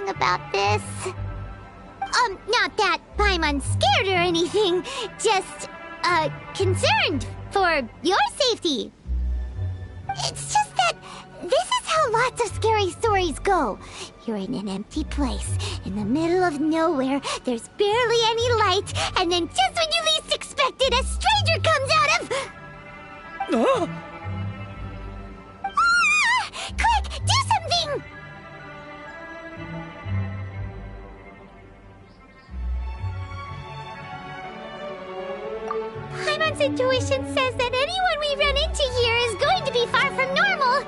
anything about this. Not that Paimon's scared or anything, just, concerned for your safety. It's just that this is how lots of scary stories go. You're in an empty place, in the middle of nowhere, there's barely any light, and then just when you least expect it, a stranger comes out of... Ah! Quick, do something! Paimon's intuition says that anyone we run into here is going to be far from normal.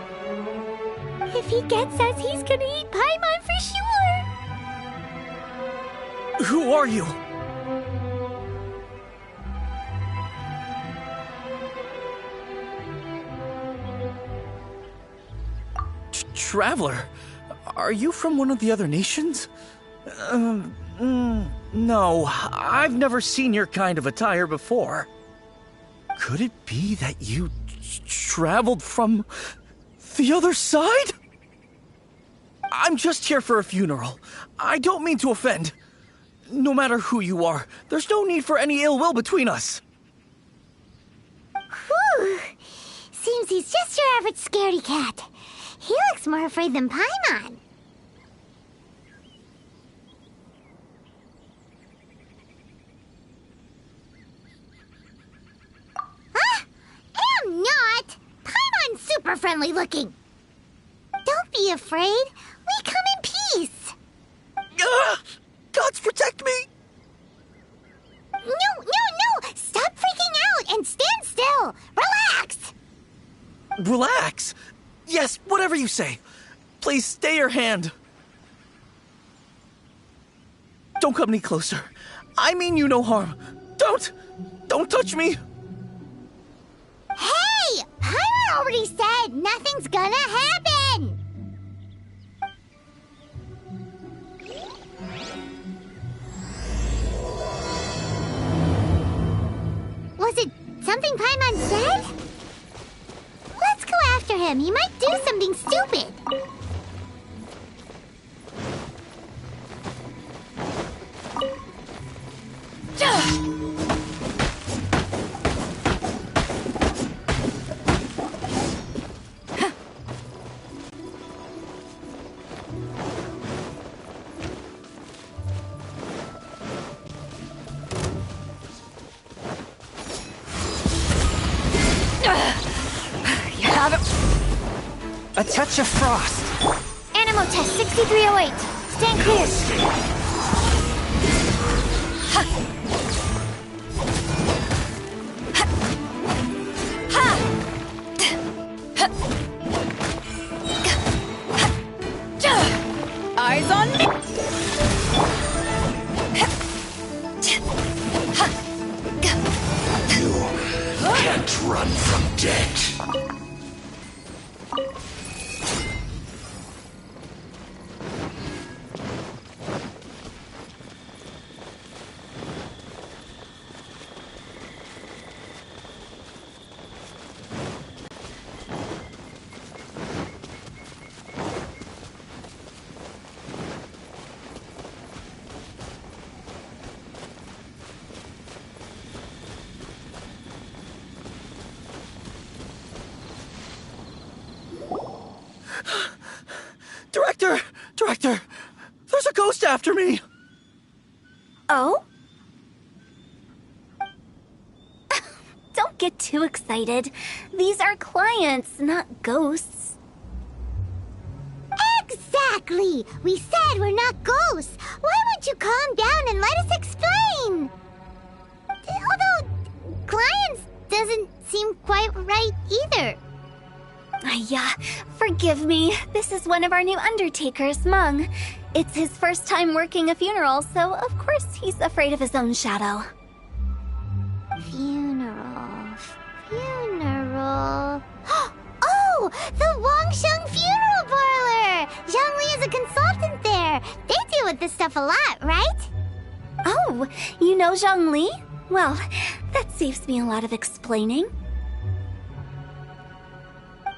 If he gets us, he's gonna eat Paimon for sure. Who are you? Traveler, are you from one of the other nations? No, I've never seen your kind of attire before. Could it be that you traveled from the other side? I'm just here for a funeral. I don't mean to offend. No matter who you are, there's no need for any ill will between us. Whew. Seems he's just your average scaredy cat. He looks more afraid than Paimon. I'm not! Paimon's super friendly looking. Don't be afraid. We come in peace. Gods protect me! No! Stop freaking out and stand still. Relax! Relax? Yes, whatever you say. Please stay your hand. Don't come any closer. I mean you no harm. Don't touch me. Hey! Paimon already said nothing's gonna happen! Was it something Paimon said? Let's go after him. He might do something stupid. A touch of frost. Animal test 6308. Stand clear. Eyes on me. You can't run from death. Director! There's a ghost after me! Oh? Don't get too excited. These are clients, not ghosts. Exactly! We said we're not ghosts. Why won't you calm down and let us explain? Although, clients doesn't seem quite right either. Yeah, forgive me. This is one of our new undertakers, Mung. It's his first time working a funeral, so of course he's afraid of his own shadow. Funeral. Oh! The Wangsheng Funeral Parlor! Zhongli is a consultant there. They deal with this stuff a lot, right? Oh, you know Zhongli? Well, that saves me a lot of explaining.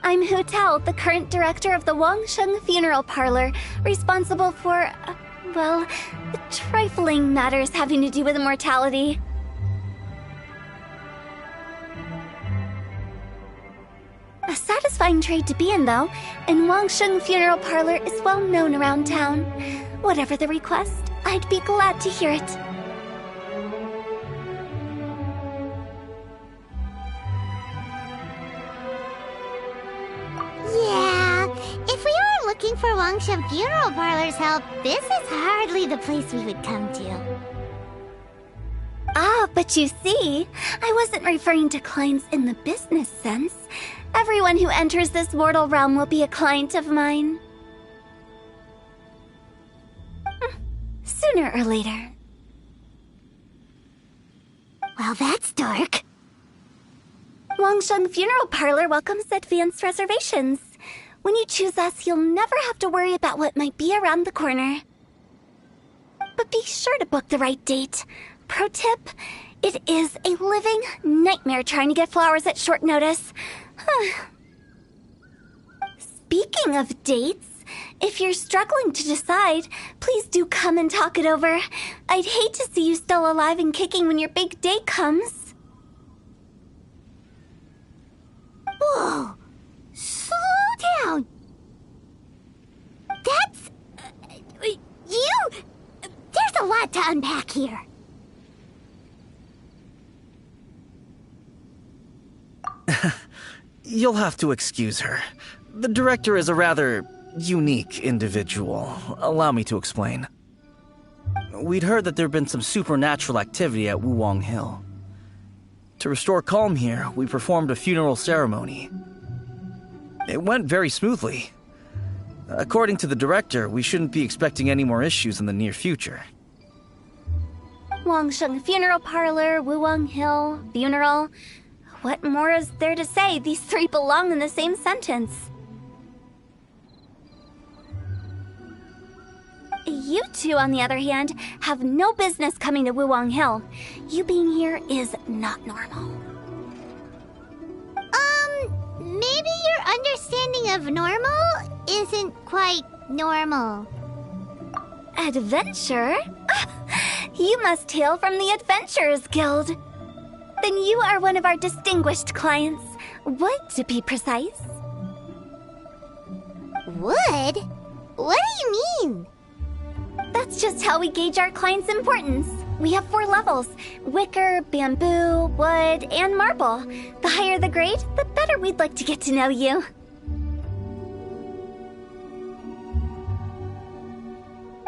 I'm Hu Tao, the current director of the Wangsheng Funeral Parlor, responsible for, well, trifling matters having to do with immortality. A satisfying trade to be in, though, and Wangsheng Funeral Parlor is well known around town. Whatever the request, I'd be glad to hear it. Yeah, if we were looking for Wangsheng Funeral Parlor's help, this is hardly the place we would come to. Ah, but you see, I wasn't referring to clients in the business sense. Everyone who enters this mortal realm will be a client of mine. Sooner or later. Well, that's dark. Wangsheng Funeral Parlor welcomes advanced reservations. When you choose us, you'll never have to worry about what might be around the corner. But be sure to book the right date. Pro tip, it is a living nightmare trying to get flowers at short notice. Speaking of dates, if you're struggling to decide, please do come and talk it over. I'd hate to see you still alive and kicking when your big day comes. Whoa! Slow down! That's... you... There's a lot to unpack here. You'll have to excuse her. The director is a rather unique individual. Allow me to explain. We'd heard that there'd been some supernatural activity at Wuwang Hill. To restore calm here, we performed a funeral ceremony. It went very smoothly. According to the director, we shouldn't be expecting any more issues in the near future. Wangsheng Funeral Parlor, Wuwang Hill, funeral. What more is there to say? These three belong in the same sentence. You two, on the other hand, have no business coming to Wuwang Hill. You being here is not normal. Maybe your understanding of normal isn't quite normal. Adventure? You must hail from the Adventurers Guild. Then you are one of our distinguished clients. Wood, to be precise. Wood? What do you mean? That's just how we gauge our clients' importance. We have 4 levels: wicker, bamboo, wood, and marble. The higher the grade, the better we'd like to get to know you.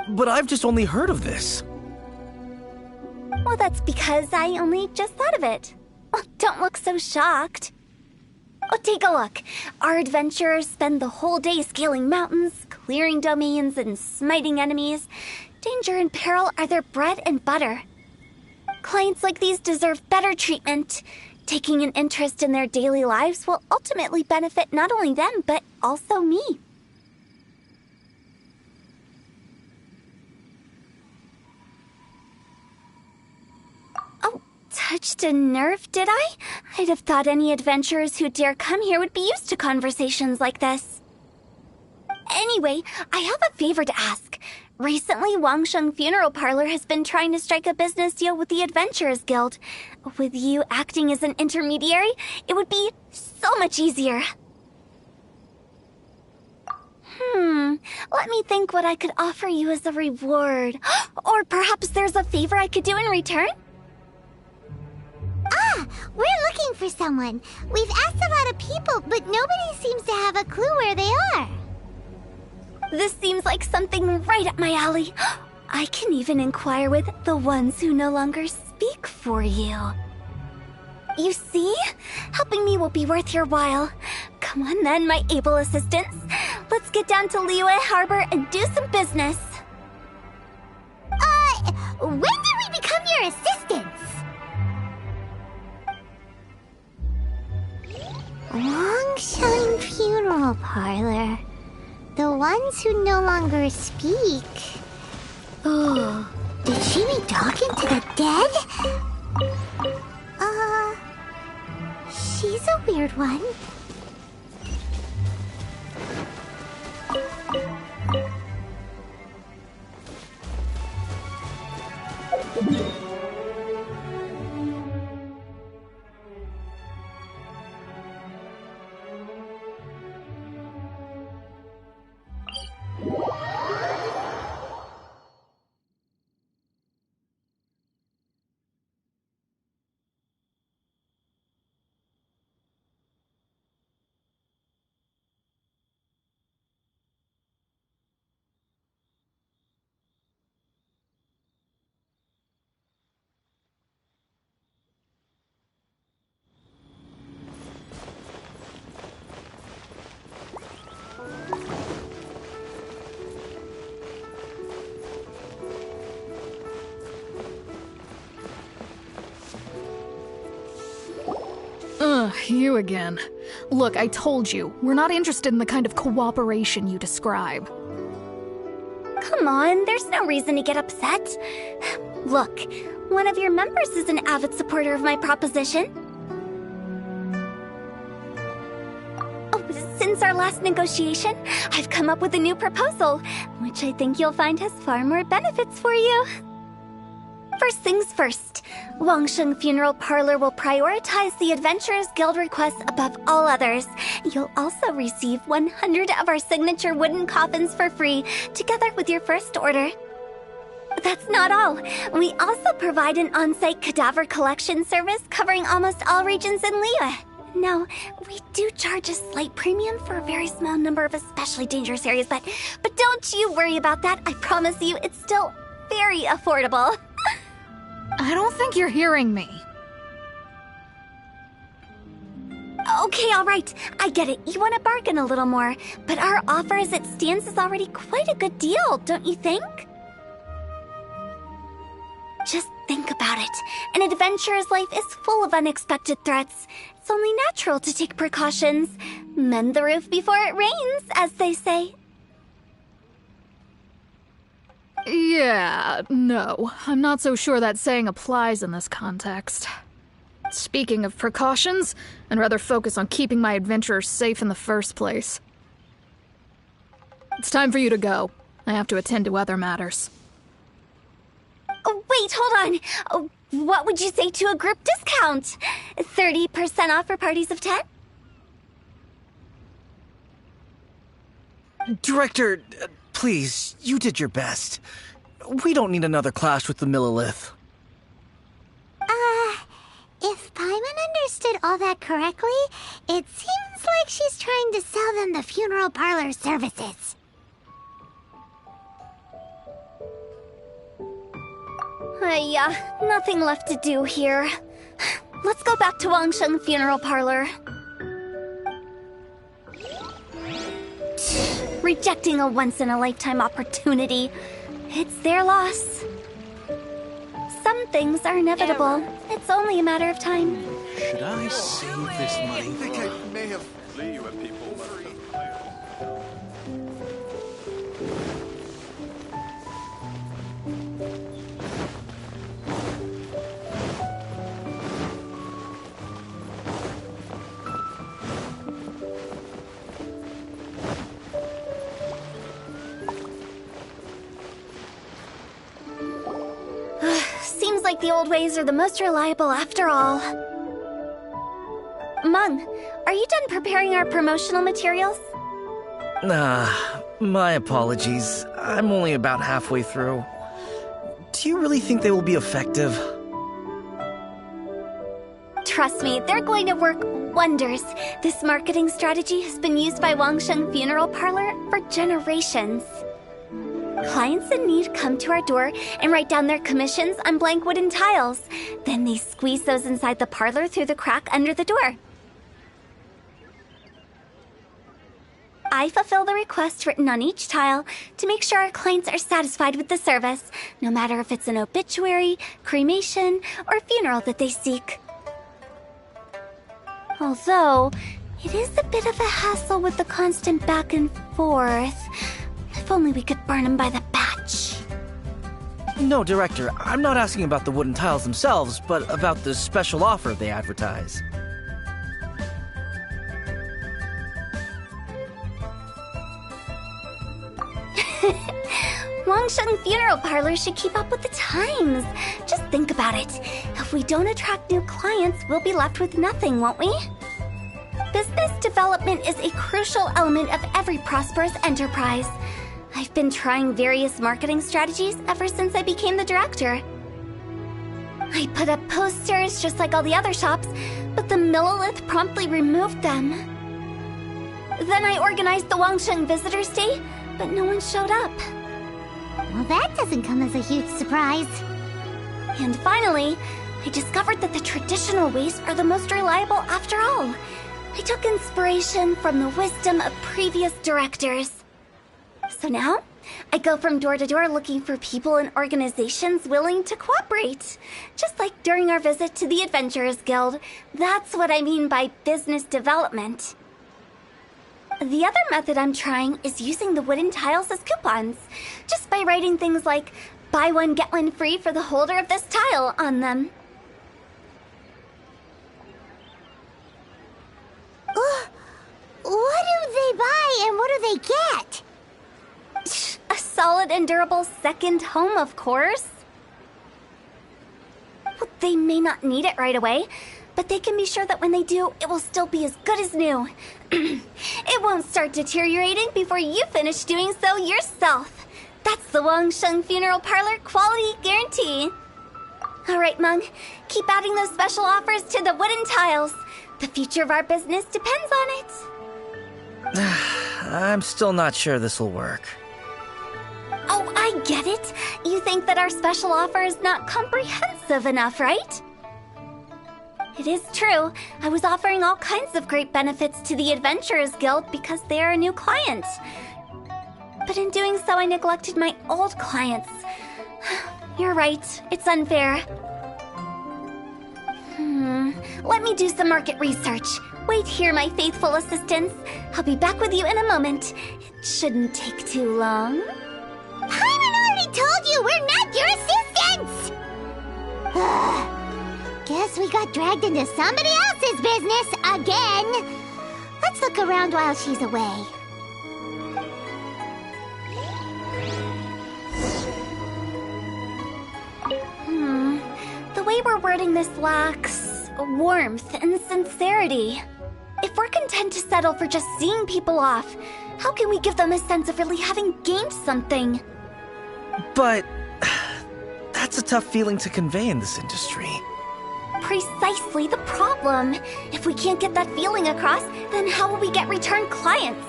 But I've just only heard of this. Well, that's because I only just thought of it. Oh, don't look so shocked. Oh, take a look. Our adventurers spend the whole day scaling mountains, clearing domains, and smiting enemies. Danger and peril are their bread and butter. Clients like these deserve better treatment. Taking an interest in their daily lives will ultimately benefit not only them, but also me. Oh, touched a nerve, did I? I'd have thought any adventurers who dare come here would be used to conversations like this. Anyway, I have a favor to ask. Recently, Wangsheng Funeral Parlor has been trying to strike a business deal with the Adventurers Guild. With you acting as an intermediary, it would be so much easier. Let me think what I could offer you as a reward. Or perhaps there's a favor I could do in return? Ah, we're looking for someone. We've asked a lot of people, but nobody seems to have a clue where they are. This seems like something right up my alley. I can even inquire with the ones who no longer speak for you. You see? Helping me will be worth your while. Come on then, my able assistants. Let's get down to Liyue Harbor and do some business. When did we become your assistants? Wangsheng Funeral Parlor. The ones who no longer speak. Oh, did she be talking to the dead? She's a weird one. You again. Look, I told you, we're not interested in the kind of cooperation you describe. Come on, there's no reason to get upset. Look, one of your members is an avid supporter of my proposition. Oh, since our last negotiation, I've come up with a new proposal, which I think you'll find has far more benefits for you. First things first, Wangsheng Funeral Parlor will prioritize the Adventurers Guild requests above all others. You'll also receive 100 of our signature wooden coffins for free, together with your first order. That's not all. We also provide an on-site cadaver collection service covering almost all regions in Liyue. Now, we do charge a slight premium for a very small number of especially dangerous areas, but don't you worry about that. I promise you, it's still very affordable. I don't think you're hearing me. Okay, all right. I get it. You want to bargain a little more, but our offer as it stands is already quite a good deal, don't you think? Just think about it. An adventurer's life is full of unexpected threats. It's only natural to take precautions. Mend the roof before it rains, as they say. Yeah, no. I'm not so sure that saying applies in this context. Speaking of precautions, I'd rather focus on keeping my adventurers safe in the first place. It's time for you to go. I have to attend to other matters. Oh, wait, hold on. Oh, what would you say to a group discount? 30% off for parties of 10? Director, please, you did your best. We don't need another clash with the Millilith. If Paimon understood all that correctly, it seems like she's trying to sell them the funeral parlor services. Nothing left to do here. Let's go back to Wangsheng Funeral Parlor. Rejecting a once-in-a-lifetime opportunity. It's their loss. Some things are inevitable. It's only a matter of time. Should I save this money? I think I may have people. Seems like the old ways are the most reliable after all. Mung, are you done preparing our promotional materials? My apologies. I'm only about halfway through. Do you really think they will be effective? Trust me, they're going to work wonders. This marketing strategy has been used by Wangsheng Funeral Parlor for generations. Clients in need come to our door and write down their commissions on blank wooden tiles. Then they squeeze those inside the parlor through the crack under the door. I fulfill the request written on each tile to make sure our clients are satisfied with the service, no matter if it's an obituary, cremation, or funeral that they seek. Although, it is a bit of a hassle with the constant back and forth. If only we could burn them by the batch. No, Director, I'm not asking about the wooden tiles themselves, but about the special offer they advertise. Wangsheng Funeral Parlor should keep up with the times. Just think about it. If we don't attract new clients, we'll be left with nothing, won't we? Business development is a crucial element of every prosperous enterprise. I've been trying various marketing strategies ever since I became the director. I put up posters just like all the other shops, but the Millilith promptly removed them. Then I organized the Wangsheng Visitors Day, but no one showed up. Well, that doesn't come as a huge surprise. And finally, I discovered that the traditional ways are the most reliable after all. I took inspiration from the wisdom of previous directors. So now, I go from door to door looking for people and organizations willing to cooperate. Just like during our visit to the Adventurers Guild. That's what I mean by business development. The other method I'm trying is using the wooden tiles as coupons. Just by writing things like, buy one, get one free for the holder of this tile on them. What do they buy and what do they get? A solid and durable second home, of course. Well, they may not need it right away, but they can be sure that when they do, it will still be as good as new. It won't start deteriorating before you finish doing so yourself. That's the Wangsheng Funeral Parlor quality guarantee. All right, Meng, keep adding those special offers to the wooden tiles. The future of our business depends on it. I'm still not sure this will work. Oh, I get it. You think that our special offer is not comprehensive enough, right? It is true. I was offering all kinds of great benefits to the Adventurers Guild because they are a new client. But in doing so, I neglected my old clients. You're right. It's unfair. Let me do some market research. Wait here, my faithful assistants. I'll be back with you in a moment. It shouldn't take too long. Paimon already told you we're not your assistants! Guess we got dragged into somebody else's business again. Let's look around while she's away. The way we're wording this lacks warmth and sincerity. If we're content to settle for just seeing people off, how can we give them a sense of really having gained something? But that's a tough feeling to convey in this industry. Precisely the problem. If we can't get that feeling across, then how will we get return clients?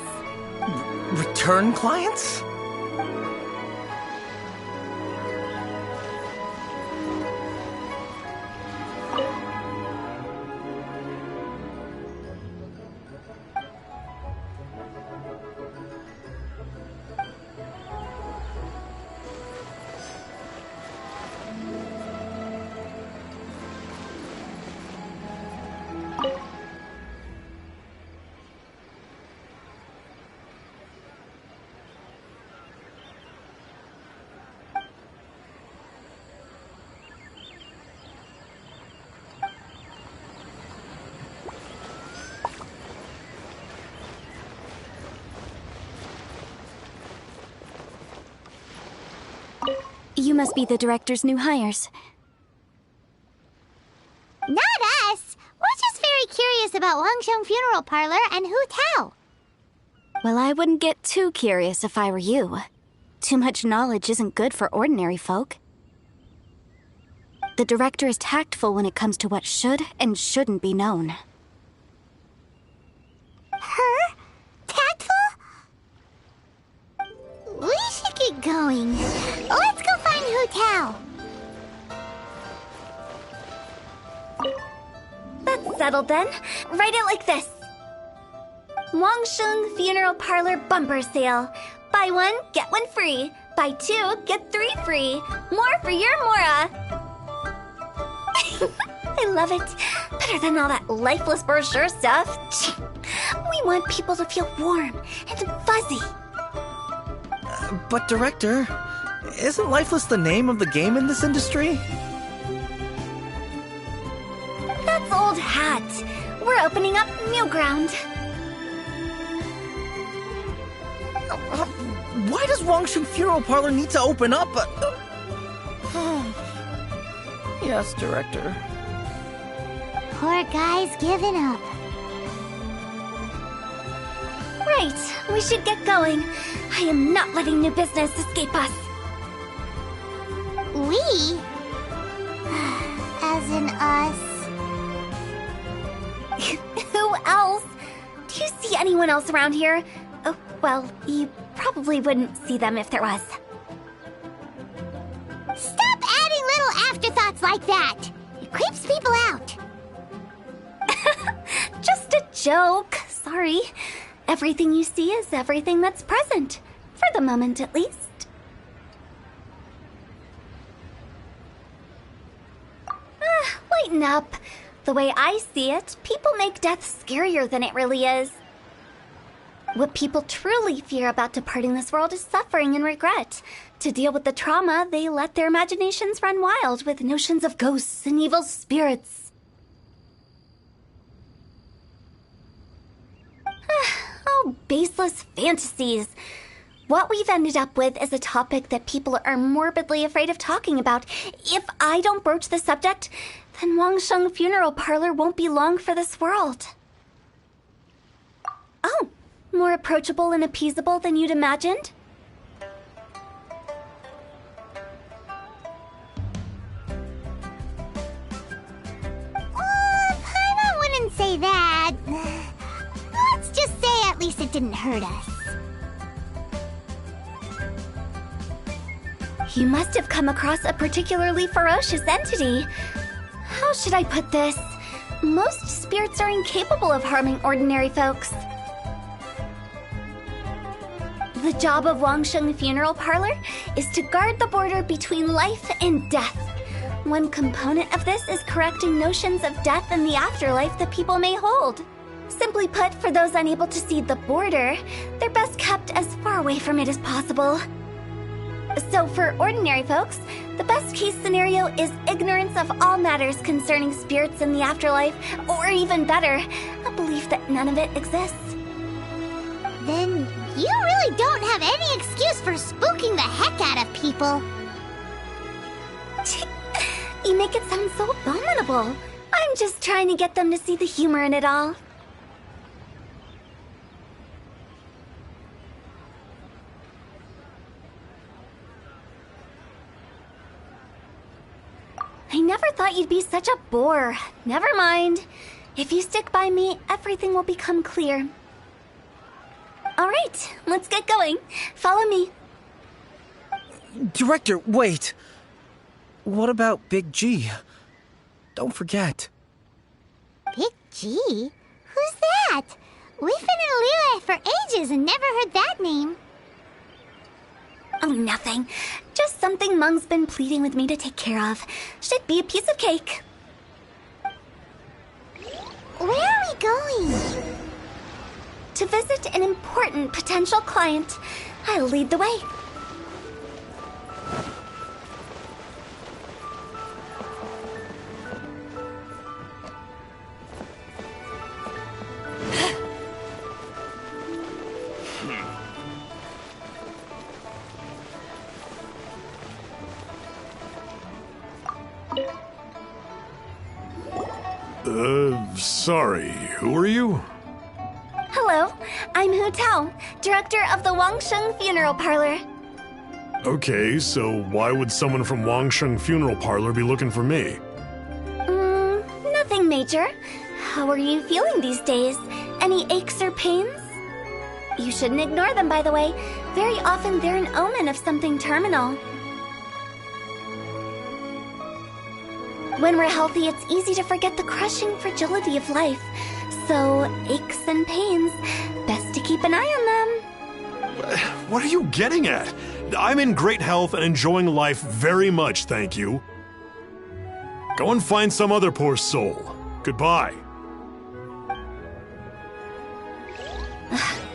Return clients? You must be the director's new hires. Not us! We're just very curious about Wangsheng Funeral Parlor and Hu Tao. Well, I wouldn't get too curious if I were you. Too much knowledge isn't good for ordinary folk. The director is tactful when it comes to what should and shouldn't be known. Her? Tactful? We should get going. Let's go find Hu Tao. That's settled then. Write it like this. Wangsheng Funeral Parlor Bumper Sale. Buy one, get one free. Buy two, get three free. More for your Mora. I love it. Better than all that lifeless brochure stuff. We want people to feel warm and fuzzy. But Director, isn't Lifeless the name of the game in this industry? That's old hat. We're opening up new ground. Why does Wangsheng Funeral Parlor need to open up? Yes, Director. Poor guy's giving up. Right, we should get going. I am not letting new business escape us. We? As in us. Who else? Do you see anyone else around here? Oh, well, you probably wouldn't see them if there was. Stop adding little afterthoughts like that! It creeps people out. Just a joke. Sorry. Everything you see is everything that's present. For the moment, at least. lighten up. The way I see it, people make death scarier than it really is. What people truly fear about departing this world is suffering and regret. To deal with the trauma, they let their imaginations run wild with notions of ghosts and evil spirits. Oh, baseless fantasies. What we've ended up with is a topic that people are morbidly afraid of talking about. If I don't broach the subject, then Wangsheng Funeral Parlor won't be long for this world. Oh, more approachable and appeasable than you'd imagined? Paimon wouldn't say that. Let's just say at least it didn't hurt us. You must have come across a particularly ferocious entity. How should I put this? Most spirits are incapable of harming ordinary folks. The job of Wangsheng Funeral Parlor is to guard the border between life and death. One component of this is correcting notions of death and the afterlife that people may hold. Simply put, for those unable to see the border, they're best kept as far away from it as possible. So for ordinary folks, the best case scenario is ignorance of all matters concerning spirits in the afterlife, or even better, a belief that none of it exists. Then you really don't have any excuse for spooking the heck out of people. You make it sound so abominable. I'm just trying to get them to see the humor in it all. I never thought you'd be such a bore. Never mind. If you stick by me, everything will become clear. All right, let's get going. Follow me. Director, wait. What about Big G? Don't forget. Big G? Who's that? We've been in Liyue for ages and never heard that name. Oh, nothing. Just something Mung's been pleading with me to take care of. Should be a piece of cake. Where are we going? To visit an important potential client. I'll lead the way. Sorry, who are you? Hello, I'm Hu Tao, director of the Wangsheng Funeral Parlor. Okay, so why would someone from Wangsheng Funeral Parlor be looking for me? Nothing major. How are you feeling these days? Any aches or pains? You shouldn't ignore them, by the way. Very often they're an omen of something terminal. When we're healthy, it's easy to forget the crushing fragility of life. So, aches and pains, best to keep an eye on them. What are you getting at? I'm in great health and enjoying life very much, thank you. Go and find some other poor soul. Goodbye.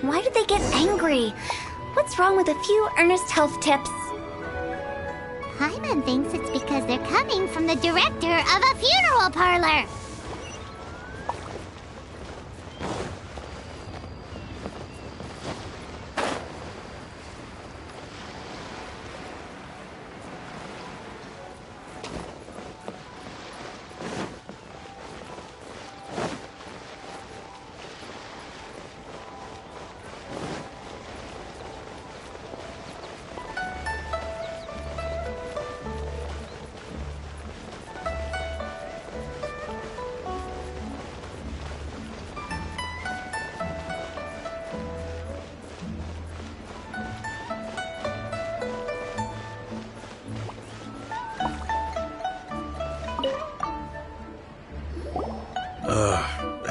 Why did they get angry? What's wrong with a few earnest health tips? Paimon thinks it's because they're coming from the director of a funeral parlor.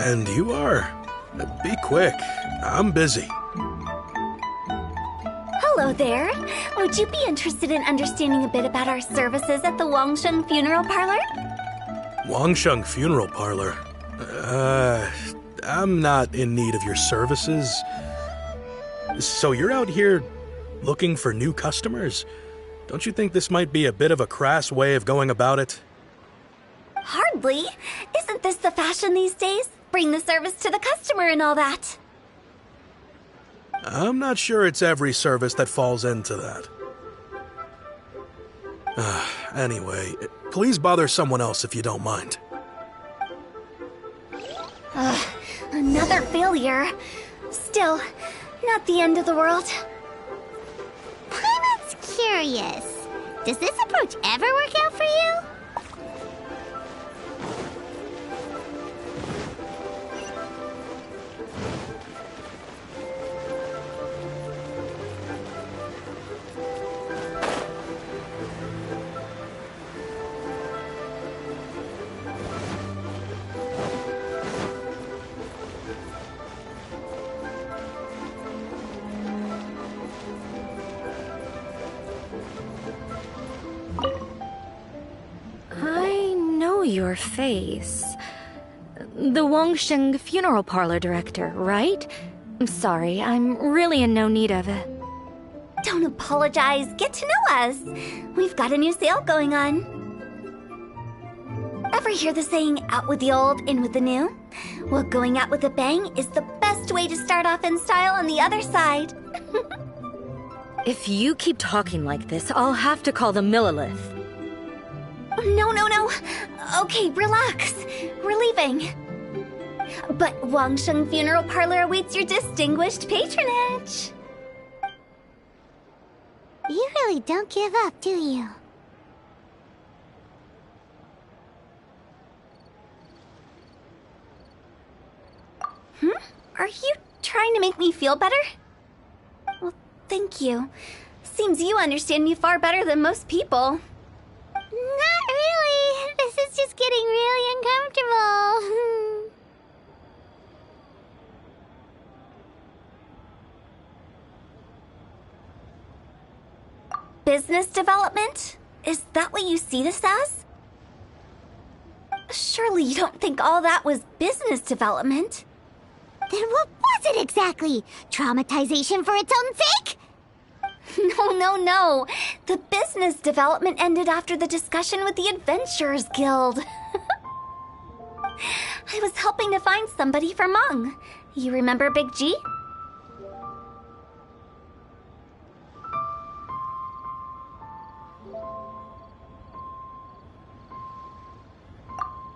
And you are? Be quick. I'm busy. Hello there. Would you be interested in understanding a bit about our services at the Wangsheng Funeral Parlor? Wangsheng Funeral Parlor. I'm not in need of your services. So you're out here looking for new customers? Don't you think this might be a bit of a crass way of going about it? Hardly. Isn't this the fashion these days? Bring the service to the customer and all that. I'm not sure it's every service that falls into that. Anyway, please bother someone else if you don't mind. Another failure. Still, not the end of the world. Paimon's curious. Does this approach ever work out for you? Your face. The Wangsheng Funeral Parlor director, right? I'm sorry, I'm really in no need of it. Don't apologize. Get to know us. We've got a new sale going on. Ever hear the saying, out with the old, in with the new? Well, going out with a bang is the best way to start off in style on the other side. If you keep talking like this, I'll have to call the Millilith. No. Okay, relax. We're leaving. But Wangsheng Funeral Parlor awaits your distinguished patronage. You really don't give up, do you? Are you trying to make me feel better? Well, thank you. Seems you understand me far better than most people. Not really. This is just getting really uncomfortable. Business development? Is that what you see this as? Surely you don't think all that was business development? Then what was it exactly? Traumatization for its own sake? No. The business development ended after the discussion with the Adventurers Guild. I was helping to find somebody for Meng. You remember Big G?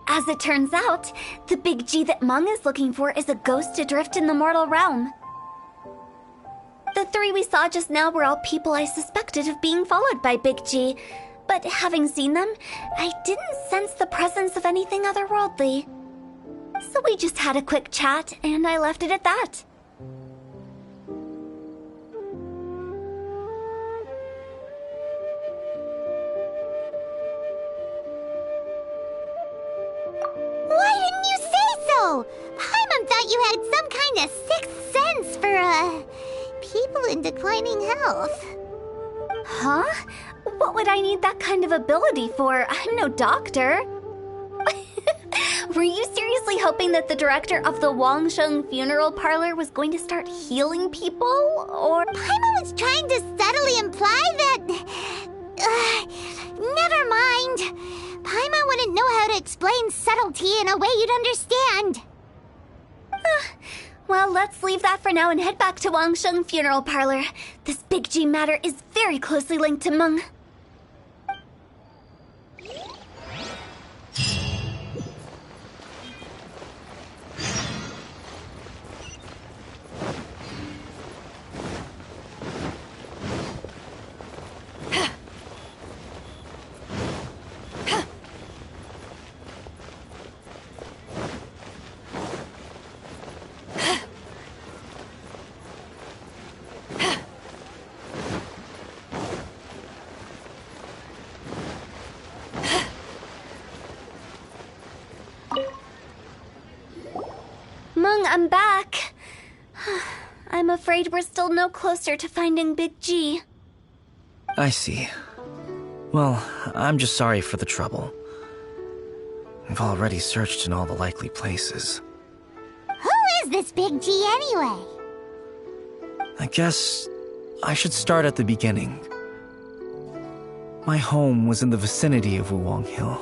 As it turns out, the Big G that Meng is looking for is a ghost adrift in the mortal realm. The three we saw just now were all people I suspected of being followed by Big G, but having seen them, I didn't sense the presence of anything otherworldly. So we just had a quick chat, and I left it at that. Why didn't you say so? Paimon thought you had some kind of sixth sense for, people in declining health. Huh? What would I need that kind of ability for? I'm no doctor. Were you seriously hoping that the director of the Wangsheng Funeral Parlor was going to start healing people, or...? Paimon was trying to subtly imply that... never mind. Paimon wouldn't know how to explain subtlety in a way you'd understand. Well, let's leave that for now and head back to Wangsheng Funeral Parlor. This Big G matter is very closely linked to Meng. Meng, I'm back. I'm afraid we're still no closer to finding Big G. I see. Well, I'm just sorry for the trouble. I've already searched in all the likely places. Who is this Big G anyway? I guess I should start at the beginning. My home was in the vicinity of Wuwang Hill.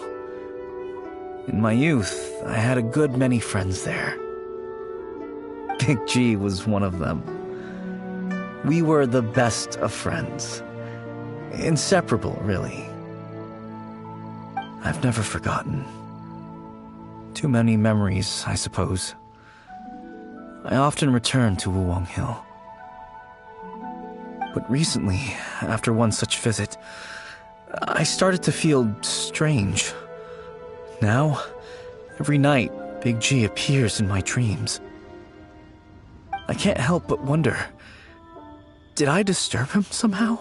In my youth, I had a good many friends there. Big G was one of them. We were the best of friends. Inseparable, really. I've never forgotten. Too many memories, I suppose. I often return to Wuwang Hill. But recently, after one such visit, I started to feel strange. Now, every night, Big G appears in my dreams. I can't help but wonder, did I disturb him somehow?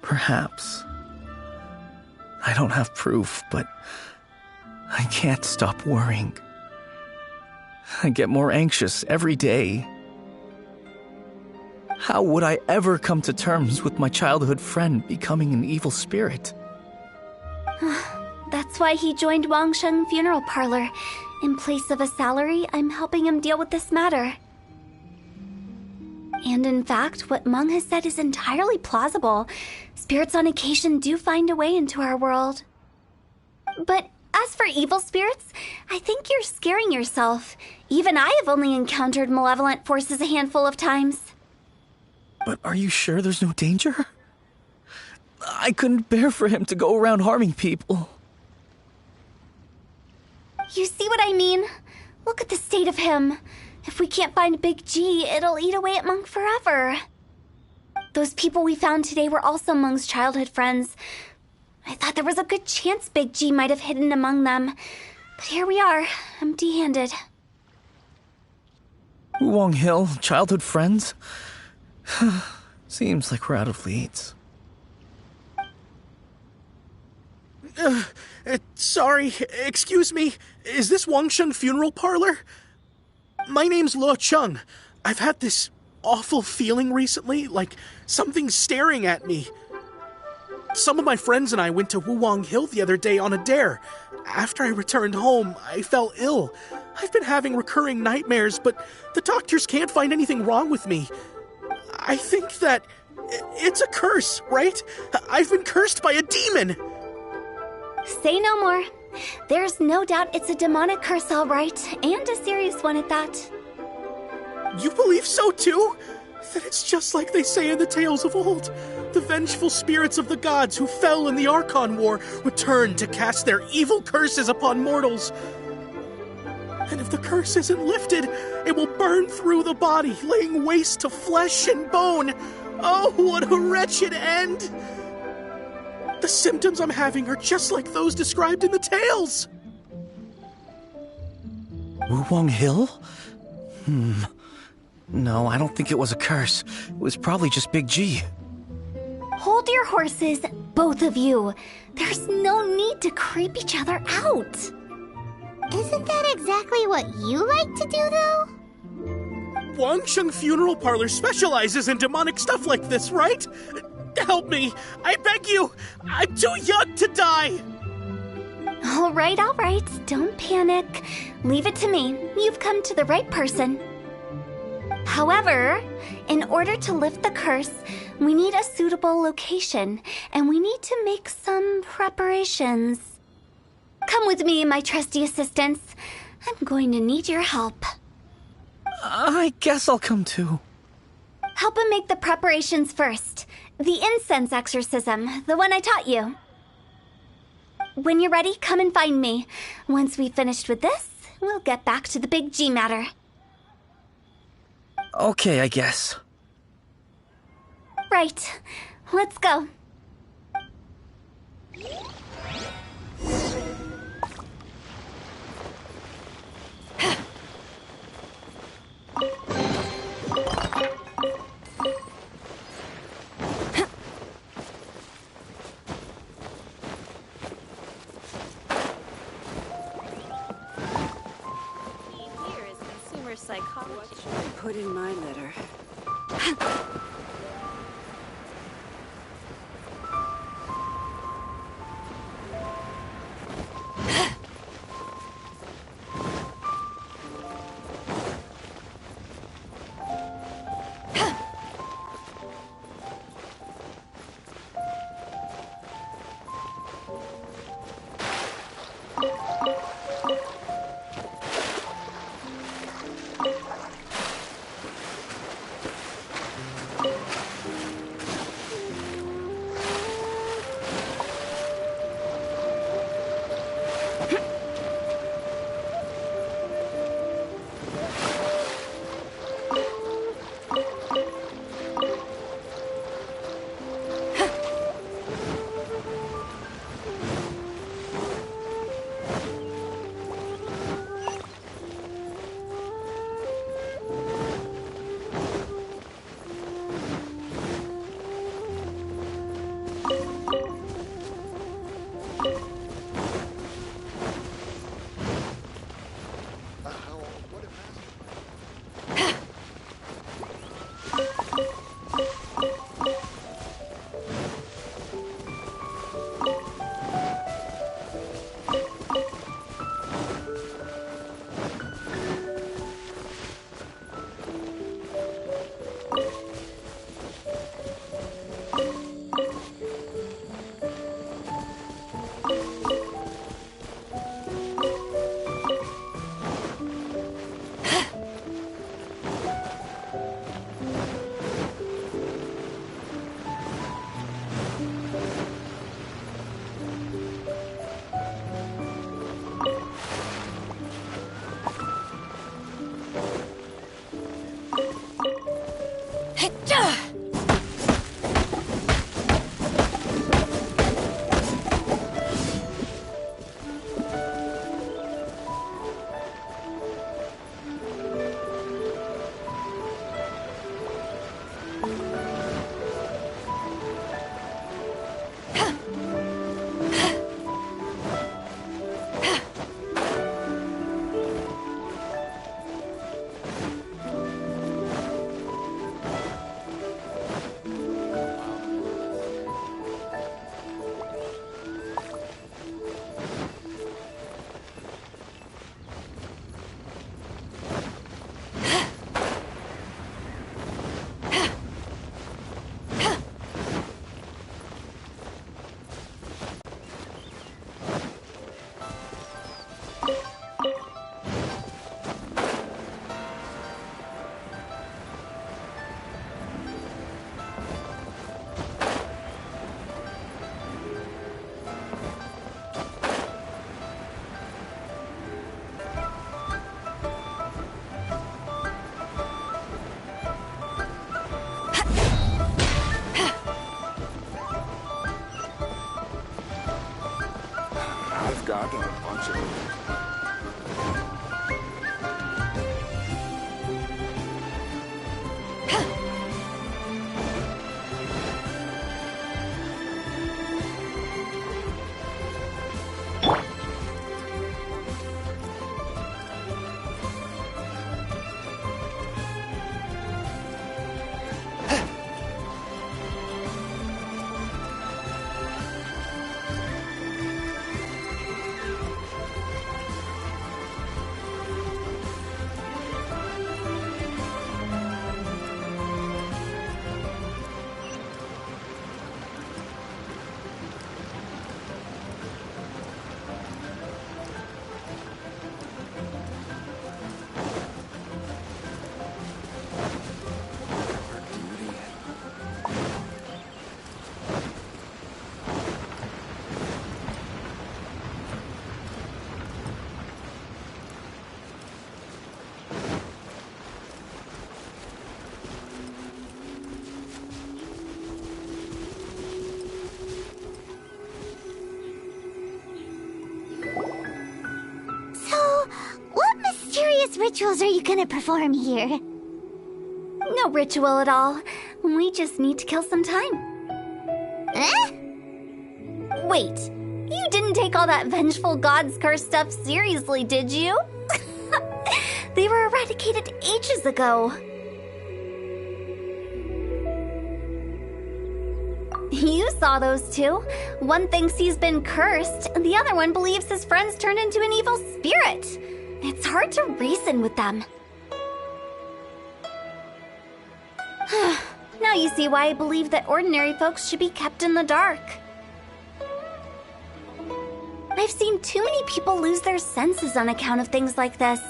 Perhaps. I don't have proof, but I can't stop worrying. I get more anxious every day. How would I ever come to terms with my childhood friend becoming an evil spirit? That's why he joined Wangsheng Funeral Parlor. In place of a salary, I'm helping him deal with this matter. And in fact, what Meng has said is entirely plausible. Spirits on occasion do find a way into our world. But as for evil spirits, I think you're scaring yourself. Even I have only encountered malevolent forces a handful of times. But are you sure there's no danger? I couldn't bear for him to go around harming people. You see what I mean? Look at the state of him. If we can't find Big G, it'll eat away at Monk forever. Those people we found today were also Monk's childhood friends. I thought there was a good chance Big G might have hidden among them. But here we are, empty-handed. Wuwang Hill, childhood friends? Seems like we're out of leads. Sorry, excuse me. Is this Wangsheng Funeral Parlor? My name's Luo Chung. I've had this awful feeling recently, like something's staring at me. Some of my friends and I went to Wuwang Hill the other day on a dare. After I returned home, I fell ill. I've been having recurring nightmares, but the doctors can't find anything wrong with me. I think that it's a curse, right? I've been cursed by a demon. Say no more. There's no doubt it's a demonic curse, all right, and a serious one at that. You believe so too? That it's just like they say in the tales of old. The vengeful spirits of the gods who fell in the Archon War return to cast their evil curses upon mortals. And if the curse isn't lifted, it will burn through the body, laying waste to flesh and bone. Oh, what a wretched end! The symptoms I'm having are just like those described in the tales. Wuwang Hill? No, I don't think it was a curse. It was probably just Big G. Hold your horses, both of you. There's no need to creep each other out. Isn't that exactly what you like to do, though? Wangsheng Funeral Parlor specializes in demonic stuff like this, right? Help me! I beg you! I'm too young to die! All right. Don't panic. Leave it to me. You've come to the right person. However, in order to lift the curse, we need a suitable location, and we need to make some preparations. Come with me, my trusty assistants. I'm going to need your help. I guess I'll come too. Help him make the preparations first. The incense exorcism, the one I taught you. When you're ready, come and find me. Once we've finished with this, we'll get back to the Big G matter. Okay, I guess. Right. Let's go. Psychology. What should I put in my letter? got a bunch of... Rituals are you gonna perform here? No ritual at all. We just need to kill some time. Eh? Wait, you didn't take all that vengeful God's Curse stuff seriously, did you? They were eradicated ages ago. You saw those two. One thinks he's been cursed, and the other one believes his friend's turned into an evil spirit. It's hard to reason with them. Now you see why I believe that ordinary folks should be kept in the dark. I've seen too many people lose their senses on account of things like this.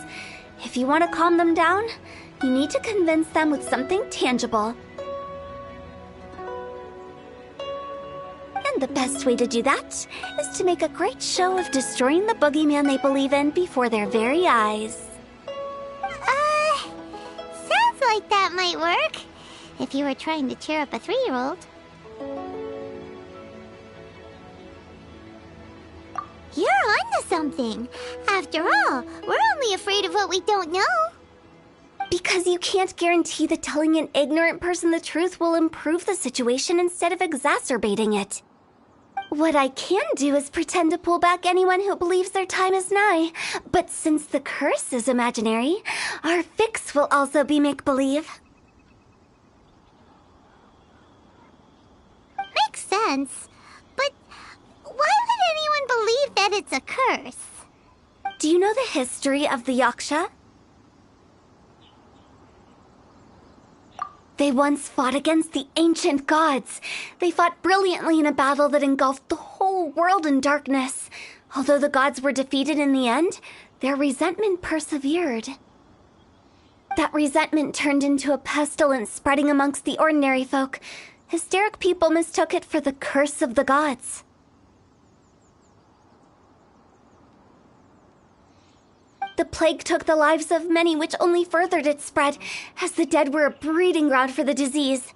If you want to calm them down, you need to convince them with something tangible. And the best way to do that is to make a great show of destroying the boogeyman they believe in before their very eyes. Sounds like that might work. If you were trying to cheer up a 3-year-old. You're onto something. After all, we're only afraid of what we don't know. Because you can't guarantee that telling an ignorant person the truth will improve the situation instead of exacerbating it. What I can do is pretend to pull back anyone who believes their time is nigh. But since the curse is imaginary, our fix will also be make-believe. Makes sense. But why would anyone believe that it's a curse? Do you know the history of the Yaksha? They once fought against the ancient gods. They fought brilliantly in a battle that engulfed the whole world in darkness. Although the gods were defeated in the end, their resentment persevered. That resentment turned into a pestilence spreading amongst the ordinary folk. Hysteric people mistook it for the curse of the gods. The plague took the lives of many, which only furthered its spread, as the dead were a breeding ground for the disease.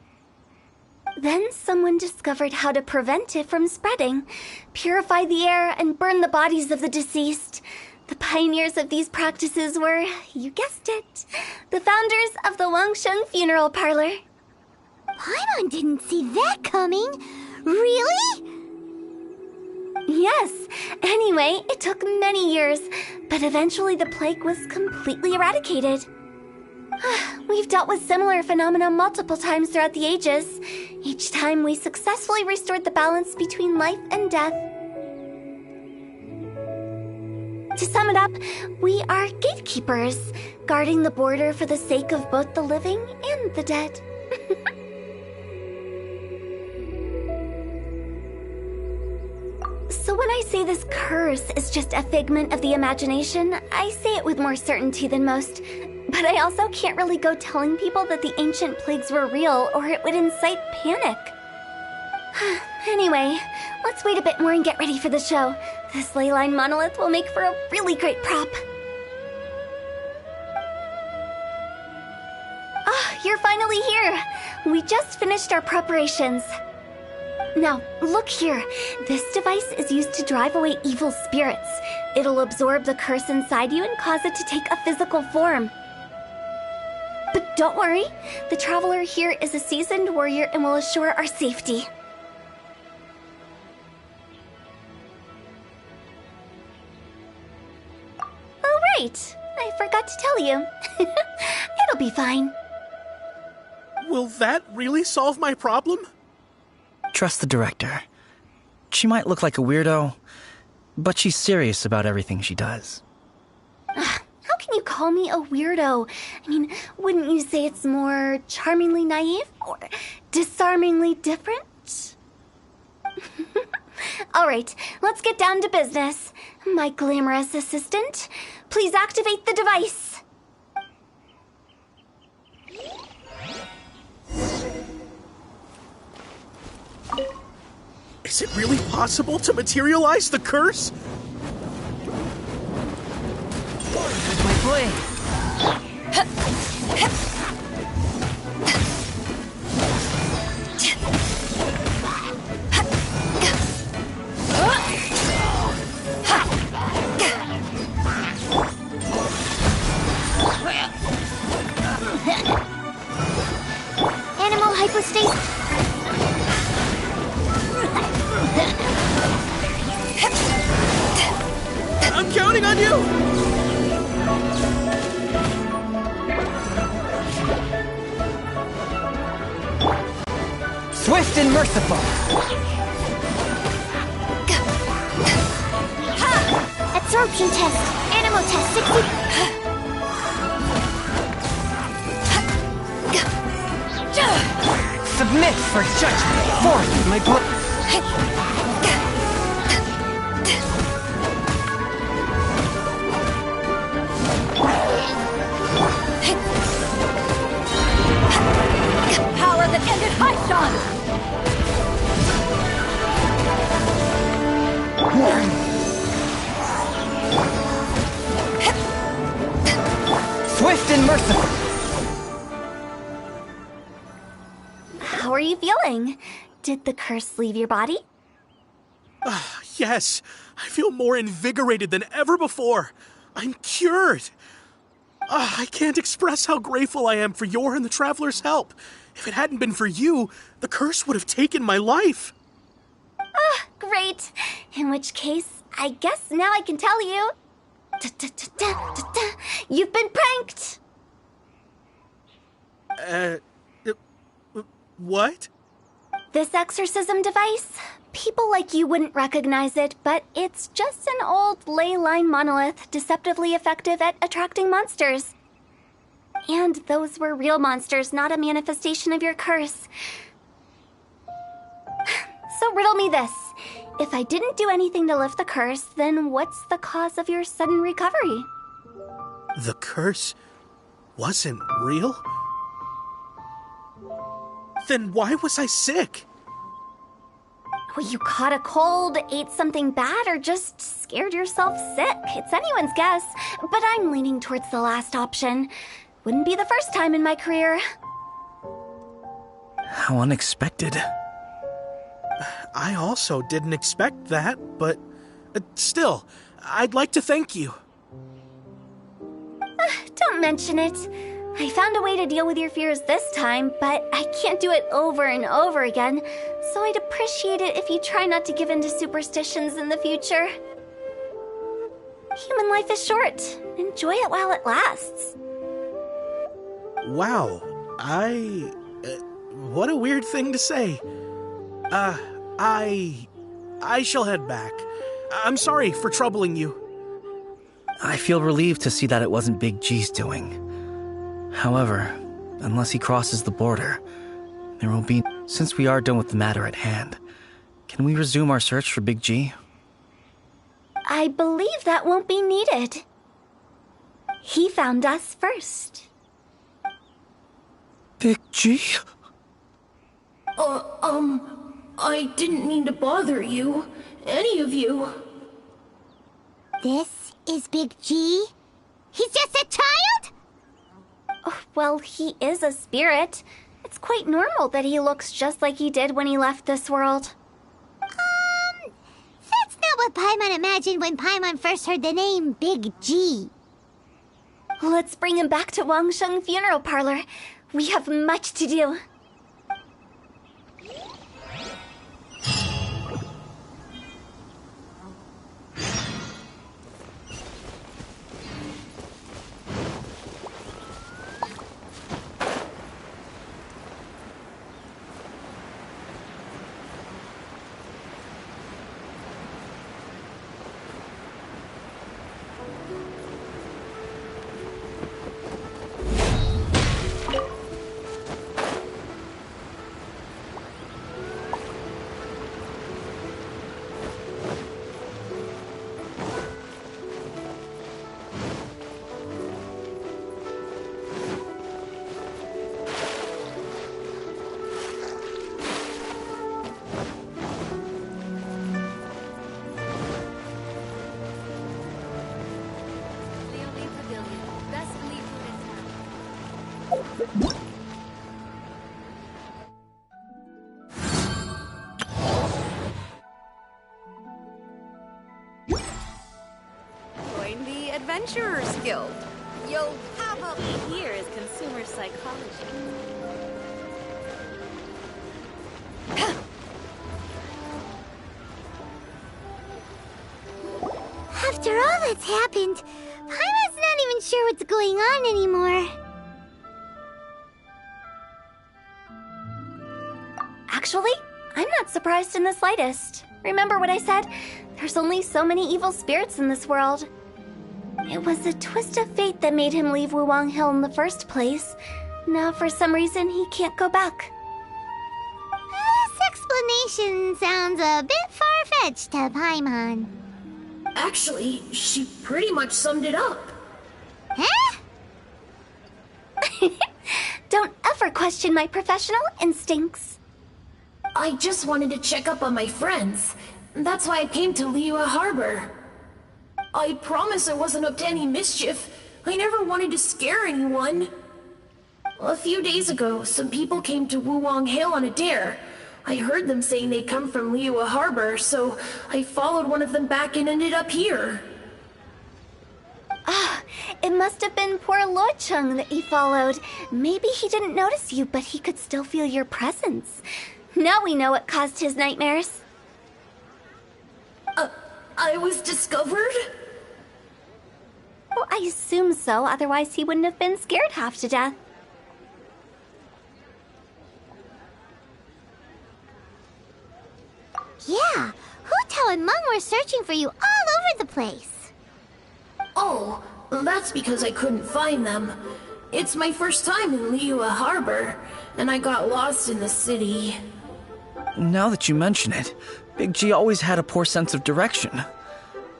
Then someone discovered how to prevent it from spreading, purify the air, and burn the bodies of the deceased. The pioneers of these practices were, you guessed it, the founders of the Wangsheng Funeral Parlor. Paimon didn't see that coming. Really? Yes. Anyway, it took many years, but eventually the plague was completely eradicated. We've dealt with similar phenomena multiple times throughout the ages. Each time we successfully restored the balance between life and death. To sum it up, we are gatekeepers, guarding the border for the sake of both the living and the dead. So when I say this curse is just a figment of the imagination, I say it with more certainty than most. But I also can't really go telling people that the ancient plagues were real, or it would incite panic. Anyway, let's wait a bit more and get ready for the show. This leyline monolith will make for a really great prop. You're finally here! We just finished our preparations. Now, look here. This device is used to drive away evil spirits. It'll absorb the curse inside you and cause it to take a physical form. But don't worry, the traveler here is a seasoned warrior and will assure our safety. Oh, right. I forgot to tell you. It'll be fine. Will that really solve my problem? Trust the director. She might look like a weirdo, but she's serious about everything she does. How can you call me a weirdo? I mean, wouldn't you say it's more charmingly naive or disarmingly different? All right, let's get down to business. My glamorous assistant, please activate the device. Is it really possible to materialize the curse? My boy. Animal hypostasis. I'm counting on you! Swift and merciful. Absorption test. Animal test 60. Submit for judgment. Forth, my boy. Swift and merciful. How are you feeling? Did the curse leave your body? Yes, I feel more invigorated than ever before. I'm cured. I can't express how grateful I am for your and the Traveler's help. If it hadn't been for you, the curse would have taken my life. Great. In which case, I guess now I can tell you. You've been pranked! What? This exorcism device? People like you wouldn't recognize it, but it's just an old ley line monolith deceptively effective at attracting monsters. And those were real monsters, not a manifestation of your curse. So riddle me this. If I didn't do anything to lift the curse, then what's the cause of your sudden recovery? The curse wasn't real? Then why was I sick? Well, you caught a cold, ate something bad, or just scared yourself sick. It's anyone's guess, but I'm leaning towards the last option. Wouldn't be the first time in my career. How unexpected. I also didn't expect that, but still, I'd like to thank you. Don't mention it. I found a way to deal with your fears this time, but I can't do it over and over again, so I'd appreciate it if you try not to give in to superstitions in the future. Human life is short. Enjoy it while it lasts. Wow, what a weird thing to say. I shall head back. I'm sorry for troubling you. I feel relieved to see that it wasn't Big G's doing. However, unless he crosses the border, there will be... Since we are done with the matter at hand, can we resume our search for Big G? I believe that won't be needed. He found us first. Big G? I didn't mean to bother you. Any of you. This is Big G? He's just a child? Oh, well, he is a spirit. It's quite normal that he looks just like he did when he left this world. That's not what Paimon imagined when Paimon first heard the name Big G. Let's bring him back to Wangsheng Funeral Parlor. We have much to do. Join the Adventurers Guild. You'll probably hear is consumer psychology. After all that's happened, Paimon's not even sure what's going on anymore. Actually, I'm not surprised in the slightest. Remember what I said? There's only so many evil spirits in this world. It was a twist of fate that made him leave Wuwang Hill in the first place. Now, for some reason, he can't go back. This explanation sounds a bit far-fetched to Paimon. Actually, she pretty much summed it up. Huh? Don't ever question my professional instincts. I just wanted to check up on my friends. That's why I came to Liyue Harbor. I promise I wasn't up to any mischief, I never wanted to scare anyone. A few days ago, some people came to Wuwang Hill on a dare. I heard them saying they'd come from Liyue Harbor, so I followed one of them back and ended up here. It must have been poor Luocheng that he followed. Maybe he didn't notice you, but he could still feel your presence. Now we know what caused his nightmares. I was discovered? Well, I assume so, otherwise he wouldn't have been scared half to death. Yeah, Hu and Meng were searching for you all over the place. Oh, that's because I couldn't find them. It's my first time in Liyue Harbor, and I got lost in the city. Now that you mention it, Big G always had a poor sense of direction.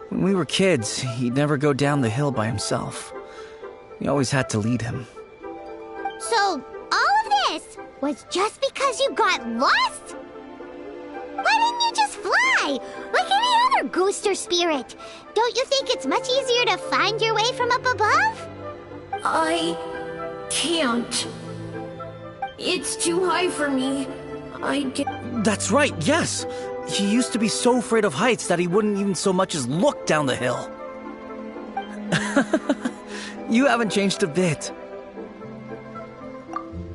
When we were kids, he'd never go down the hill by himself. We always had to lead him. So, all of this was just because you got lost? Why didn't you just fly? Like any other ghost or spirit? Don't you think it's much easier to find your way from up above? I can't. It's too high for me. That's right, yes! He used to be so afraid of heights that he wouldn't even so much as look down the hill. You haven't changed a bit.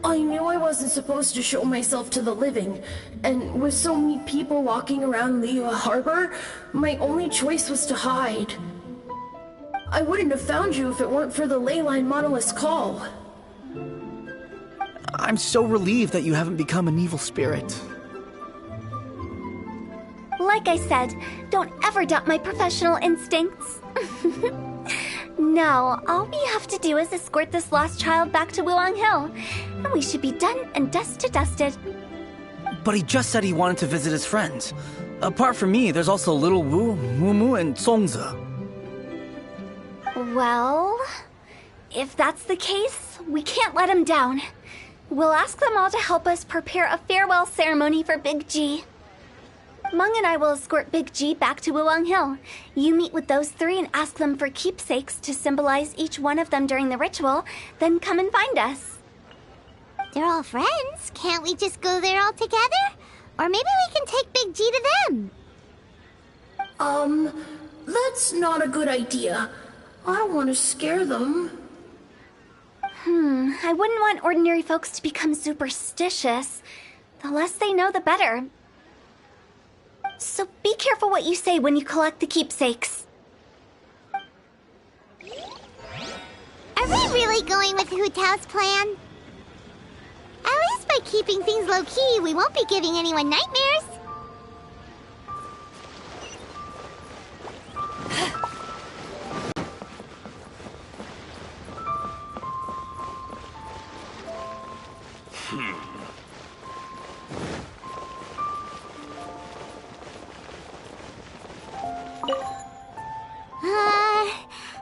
I knew I wasn't supposed to show myself to the living, and with so many people walking around Liyue Harbor, my only choice was to hide. I wouldn't have found you if it weren't for the Leyline Monolith's call. I'm so relieved that you haven't become an evil spirit. Like I said, don't ever doubt my professional instincts. Now, all we have to do is escort this lost child back to Wuwang Hill, and we should be done and dusted. But he just said he wanted to visit his friends. Apart from me, there's also Little Wu, Mumu, and Songze. Well, if that's the case, we can't let him down. We'll ask them all to help us prepare a farewell ceremony for Big G. Meng and I will escort Big G back to Wuwang Hill. You meet with those three and ask them for keepsakes to symbolize each one of them during the ritual, then come and find us. They're all friends. Can't we just go there all together? Or maybe we can take Big G to them. That's not a good idea. I don't want to scare them. I wouldn't want ordinary folks to become superstitious. The less they know, the better. So be careful what you say when you collect the keepsakes. Are we really going with Hu Tao's plan? At least by keeping things low-key, we won't be giving anyone nightmares.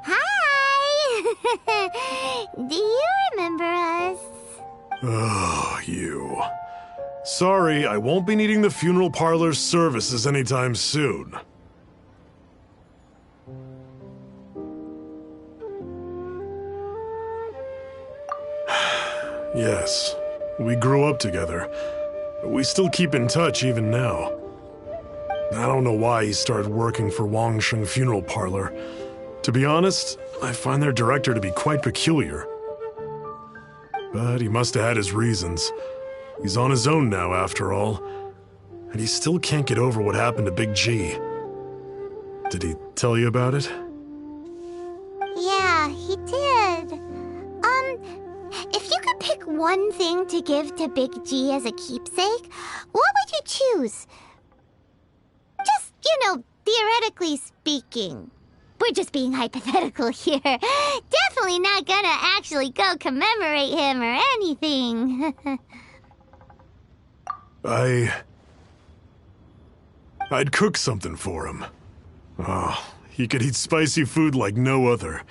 Hi! Do you remember us? Oh, you. Sorry, I won't be needing the funeral parlor's services anytime soon. Yes, we grew up together. We still keep in touch even now. I don't know why he started working for Wangsheng Funeral Parlor. To be honest, I find their director to be quite peculiar. But he must have had his reasons. He's on his own now, after all. And he still can't get over what happened to Big G. Did he tell you about it? Yeah, he did. If you could pick one thing to give to Big G as a keepsake, what would you choose? Just, theoretically speaking. We're just being hypothetical here. Definitely not gonna actually go commemorate him or anything. I'd cook something for him. Oh, he could eat spicy food like no other.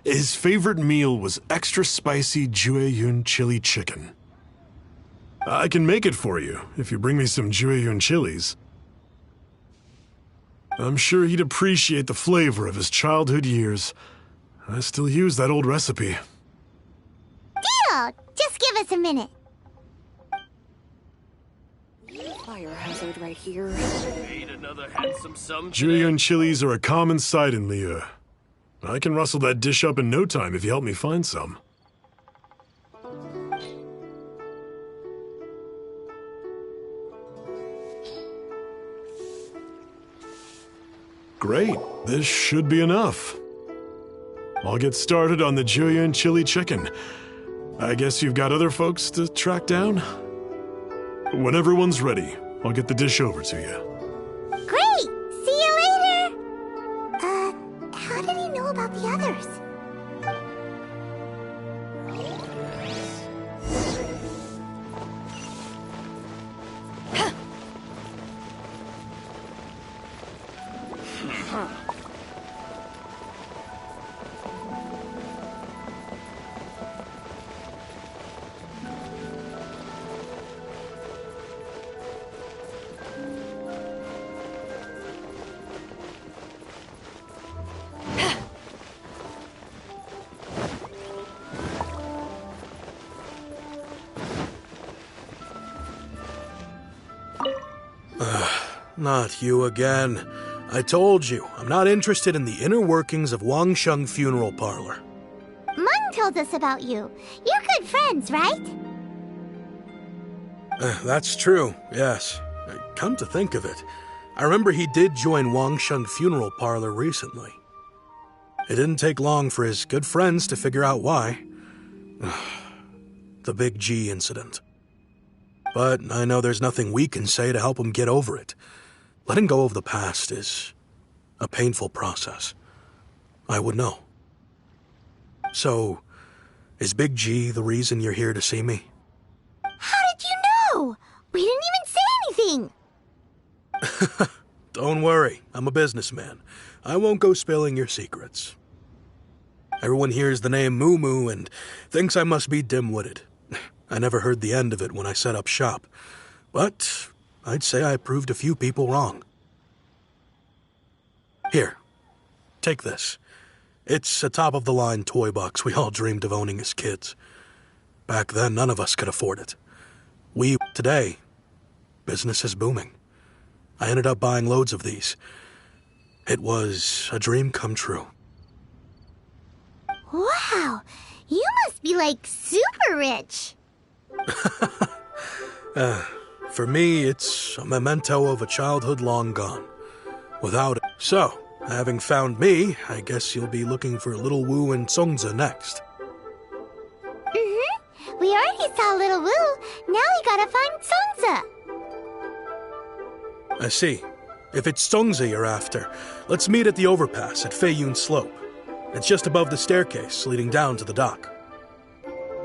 His favorite meal was extra spicy Jueyun chili chicken. I can make it for you if you bring me some Jueyun chilies. I'm sure he'd appreciate the flavor of his childhood years I still use that old recipe. Deal! Just give us a minute. Fire hazard right here. Made another handsome sum. Julian chilies are a common sight in Liyue. I can rustle that dish up in no time if you help me find some. Great, this should be enough. I'll get started on the Julian chili chicken. I guess you've got other folks to track down? When everyone's ready, I'll get the dish over to you. Great! See you later! How did he know about the others? Not you again. I told you, I'm not interested in the inner workings of Wangsheng Funeral Parlor. Mung told us about you. You're good friends, right? That's true, yes. Come to think of it, I remember he did join Wangsheng Funeral Parlor recently. It didn't take long for his good friends to figure out why. The Big G incident. But I know there's nothing we can say to help him get over it. Letting go of the past is a painful process. I would know. So, is Big G the reason you're here to see me? How did you know? We didn't even say anything. Don't worry, I'm a businessman. I won't go spilling your secrets. Everyone hears the name Moo Moo and thinks I must be dim-witted. I never heard the end of it when I set up shop. But I'd say I proved a few people wrong. Here, take this. It's a top-of-the-line toy box we all dreamed of owning as kids. Back then, none of us could afford it. Today, business is booming. I ended up buying loads of these. It was a dream come true. Wow, you must be like super rich. For me, it's a memento of a childhood long gone. Without it. So, having found me, I guess you'll be looking for Little Wu and Songza next. Mm-hmm. We already saw Little Wu. Now we gotta find Songza. I see. If it's Songza you're after, let's meet at the overpass at Feiyun Slope. It's just above the staircase leading down to the dock.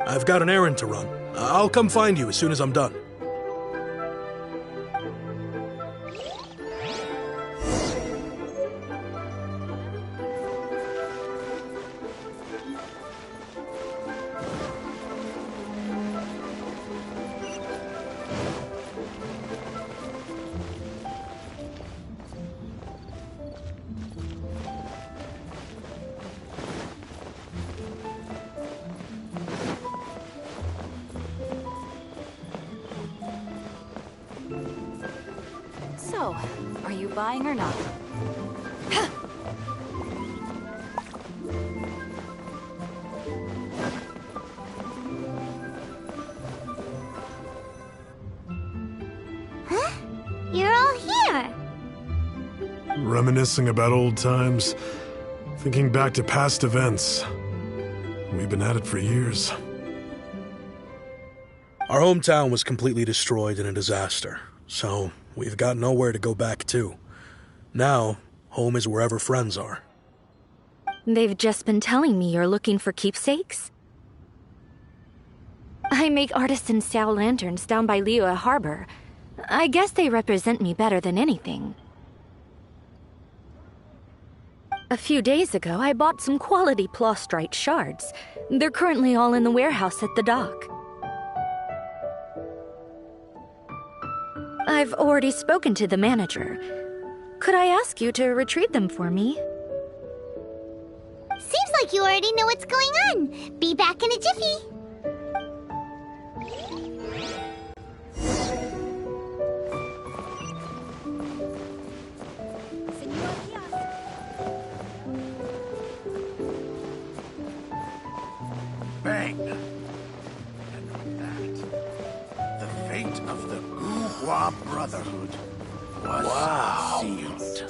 I've got an errand to run. I'll come find you as soon as I'm done. So, are you buying or not? Huh? You're all here. Reminiscing about old times, thinking back to past events. We've been at it for years. Our hometown was completely destroyed in a disaster, so we've got nowhere to go back to. Now, home is wherever friends are. They've just been telling me you're looking for keepsakes? I make artisan Xiao lanterns down by Liyue Harbor. I guess they represent me better than anything. A few days ago, I bought some quality plastrite shards. They're currently all in the warehouse at the dock. I've already spoken to the manager. Could I ask you to retrieve them for me? Seems like like you already know what's going on. Be back in a jiffy. Bang! And with that, the fate of the Wu-Hua Brotherhood was sealed.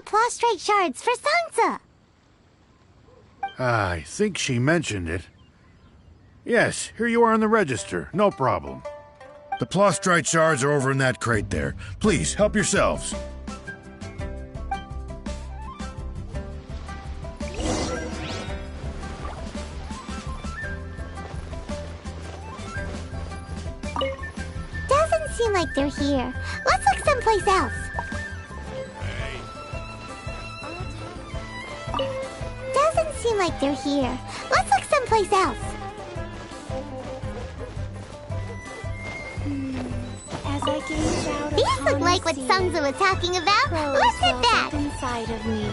Prostrate shards for Sansa. I think she mentioned it. Yes, here you are on the register. No problem. The Plostrite shards are over in that crate there. Please, help yourselves. Doesn't seem like they're here. Let's look someplace else. Doesn't seem like they're here. Let's look someplace else. As I gaze out These look like what Sansa was talking about. Let's hit that. Inside of me.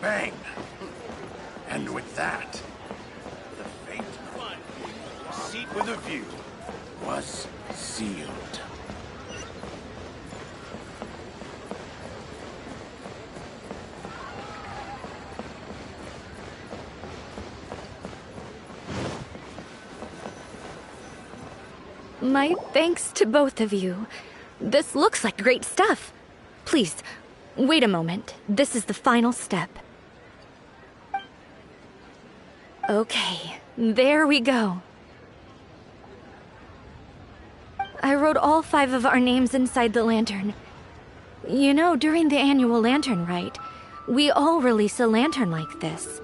Bang! And with that, the fate of the seat with a view was sealed. My thanks to both of you. This looks like great stuff. Please, wait a moment. This is the final step. Okay, there we go. I wrote all 5 of our names inside the lantern. You know, during the annual lantern rite, we all release a lantern like this.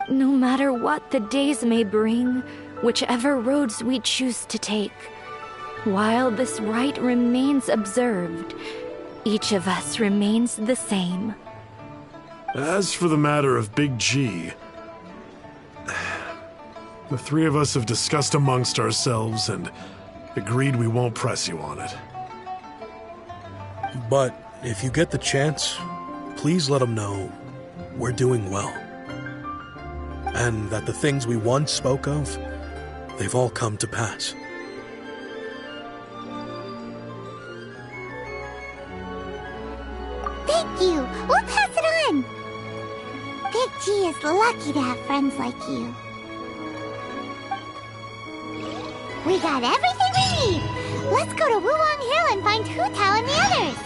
No matter what the days may bring, whichever roads we choose to take, while this rite remains observed, each of us remains the same. As for the matter of Big G, the 3 of us have discussed amongst ourselves and agreed we won't press you on it. But if you get the chance, please let them know we're doing well. And that the things we once spoke of, they've all come to pass. Thank you. We'll pass it on. Big G is lucky to have friends like you. We got everything we need. Let's go to Wulong Hill and find Hu Tao and the others.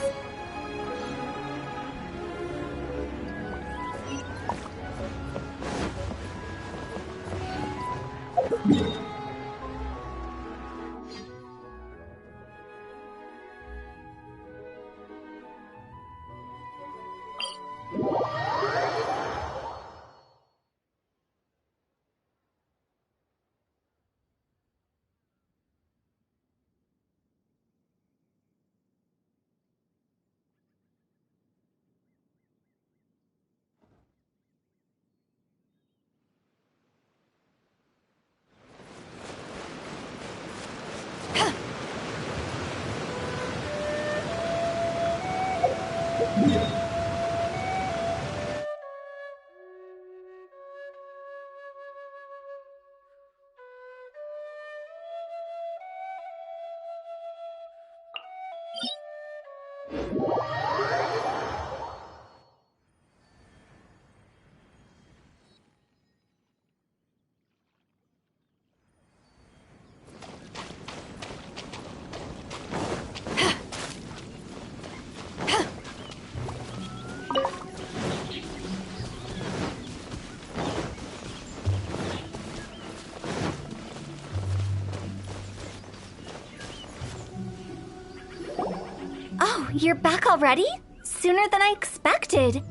Oh, you're back already? Sooner than I expected.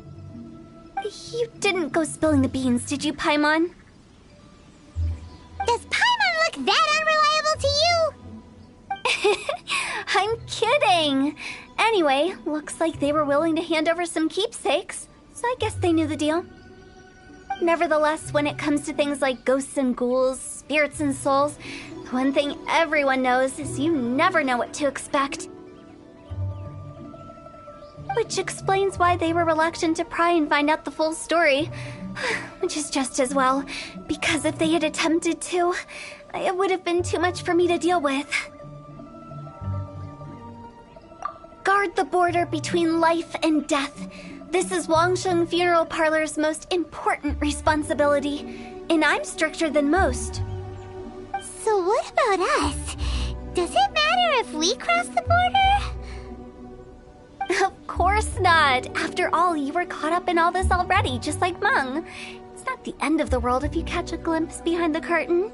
You didn't go spilling the beans, did you, Paimon? Does Paimon look that unreliable to you? I'm kidding. Anyway, looks like they were willing to hand over some keepsakes, so I guess they knew the deal. Nevertheless, when it comes to things like ghosts and ghouls, spirits and souls, the one thing everyone knows is you never know what to expect. Which explains why they were reluctant to pry and find out the full story. Which is just as well, because if they had attempted to, it would have been too much for me to deal with. Guard the border between life and death. This is Wangsheng Funeral Parlor's most important responsibility, and I'm stricter than most. So what about us? Does it matter if we cross the border? Of course not. After all, you were caught up in all this already, just like Meng. It's not the end of the world if you catch a glimpse behind the curtain.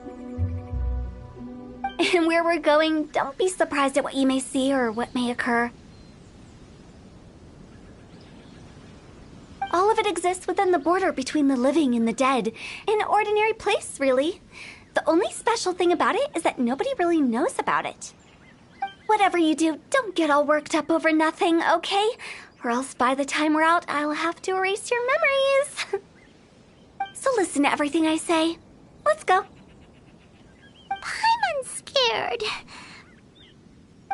And where we're going, don't be surprised at what you may see or what may occur. All of it exists within the border between the living and the dead. An ordinary place, really. The only special thing about it is that nobody really knows about it. Whatever you do, don't get all worked up over nothing, okay? Or else by the time we're out, I'll have to erase your memories. So listen to everything I say. Let's go. I'm scared.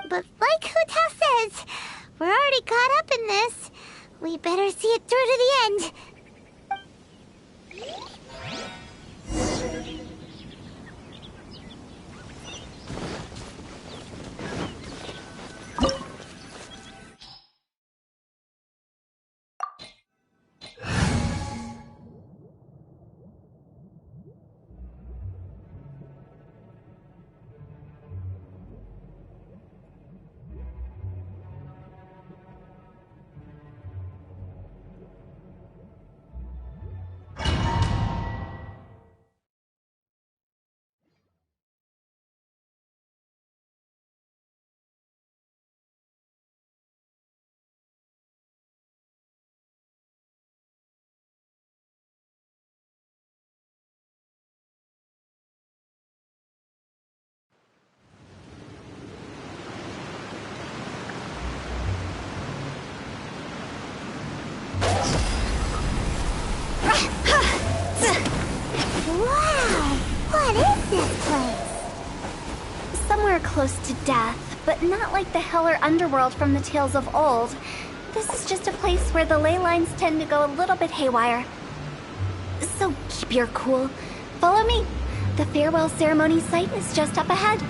But like Huta says, we're already caught up in this. We better see it through to the end. Wow! What is this place? Somewhere close to death, but not like the hell or underworld from the tales of old. This is just a place where the ley lines tend to go a little bit haywire. So keep your cool. Follow me. The farewell ceremony site is just up ahead.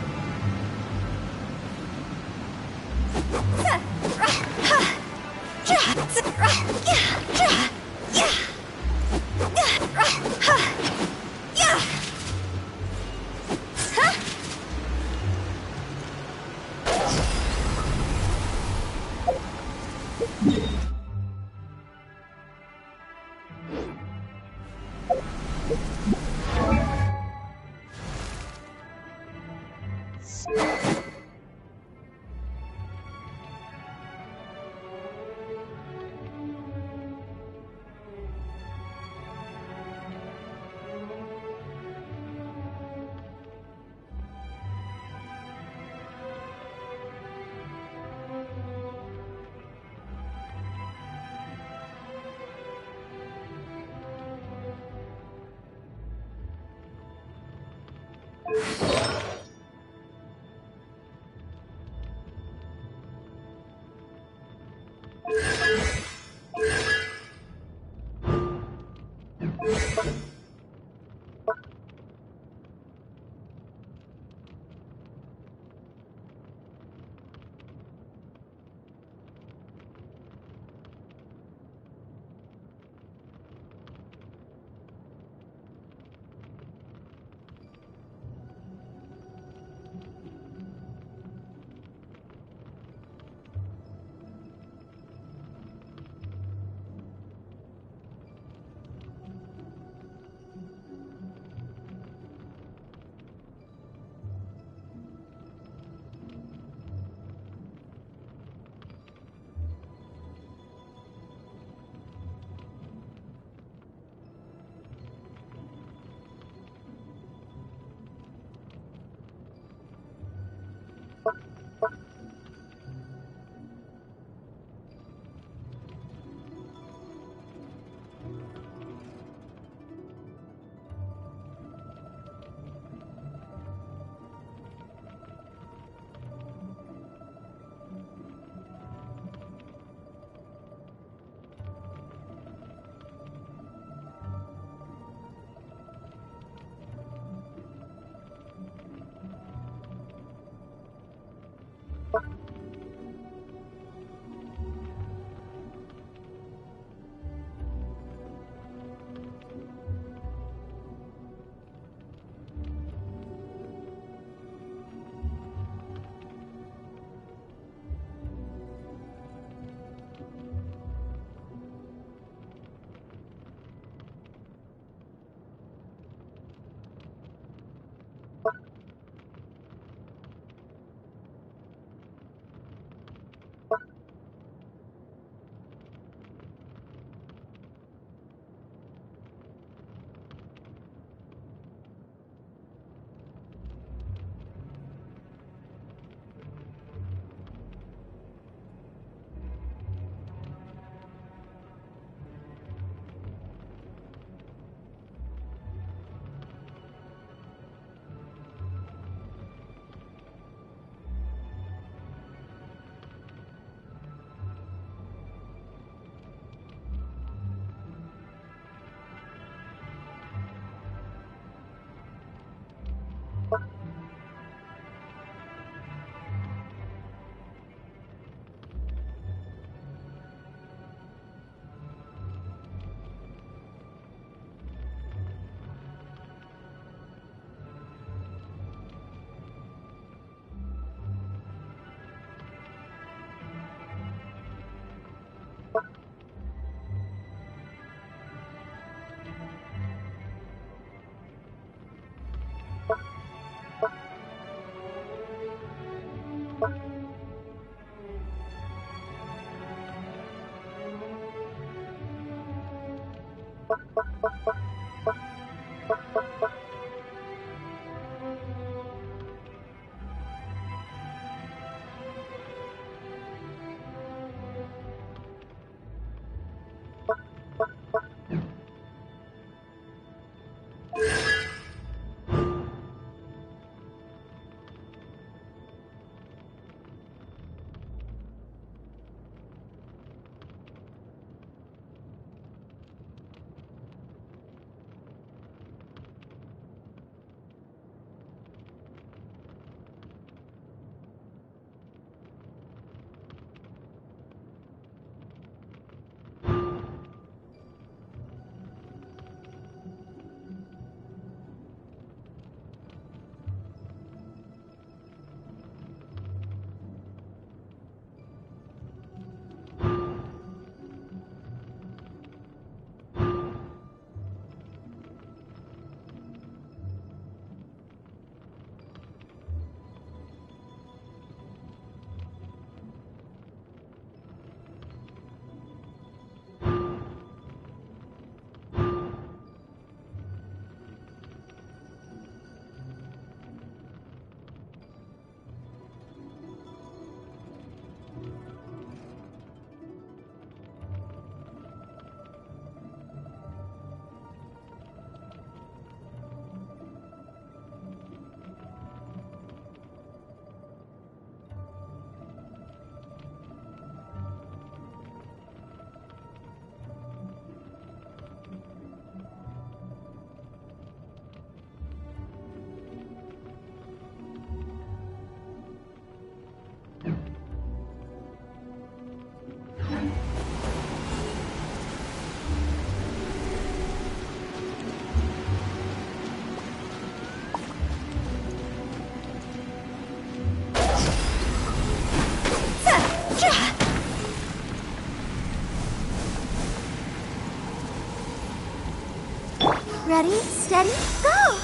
Ready, steady, go!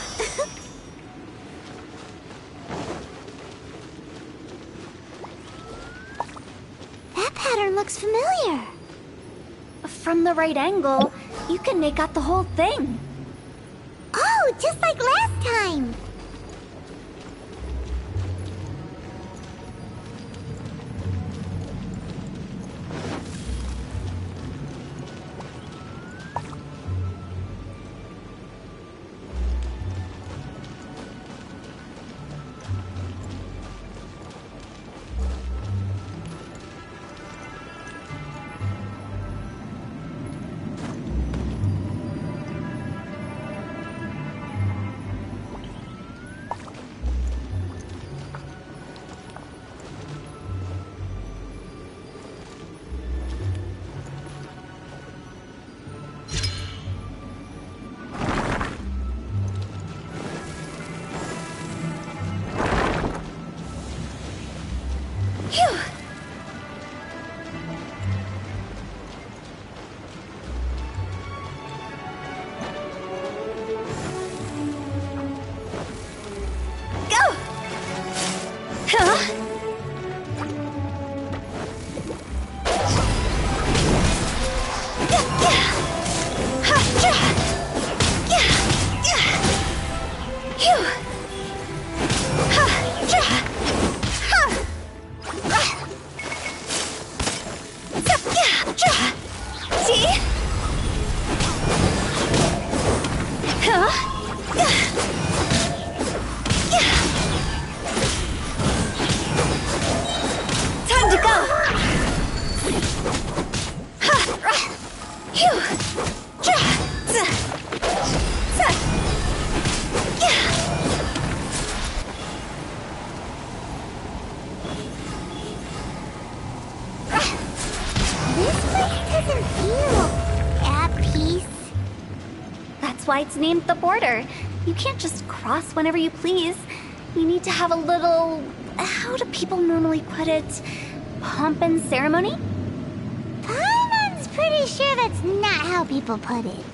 That pattern looks familiar. From the right angle, you can make out the whole thing. Oh, just like last time! It's named the border. You can't just cross whenever you please. You need to have a little... how do people normally put it? Pomp and ceremony? Paimon Pretty sure that's not how people put it.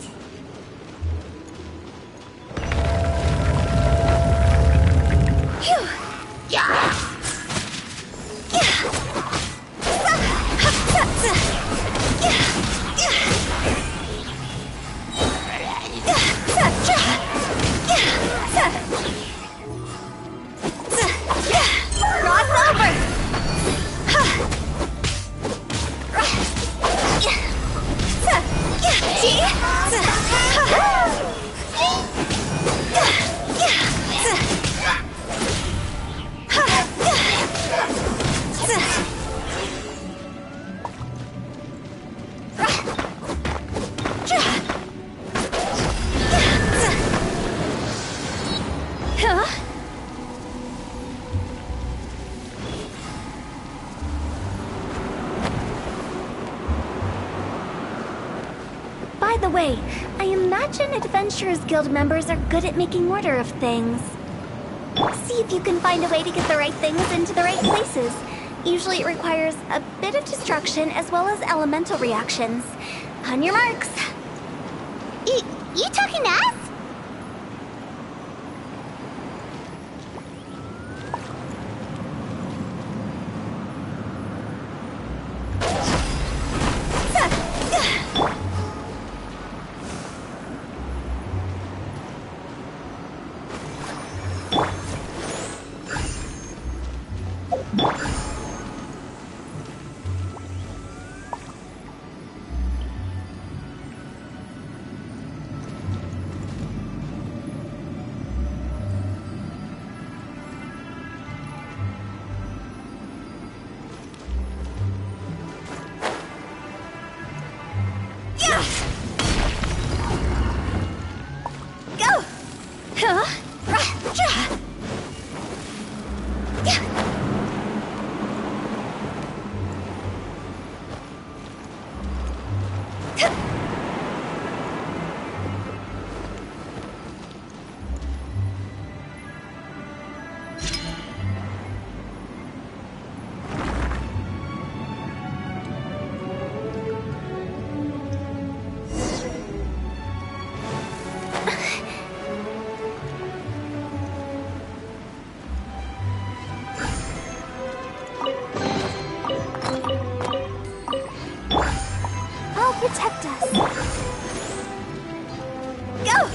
By the way, I imagine Adventurers Guild members are good at making order of things. See if you can find a way to get the right things into the right places. Usually it requires a bit of destruction as well as elemental reactions. On your marks. You talking to us? Protect us. Go!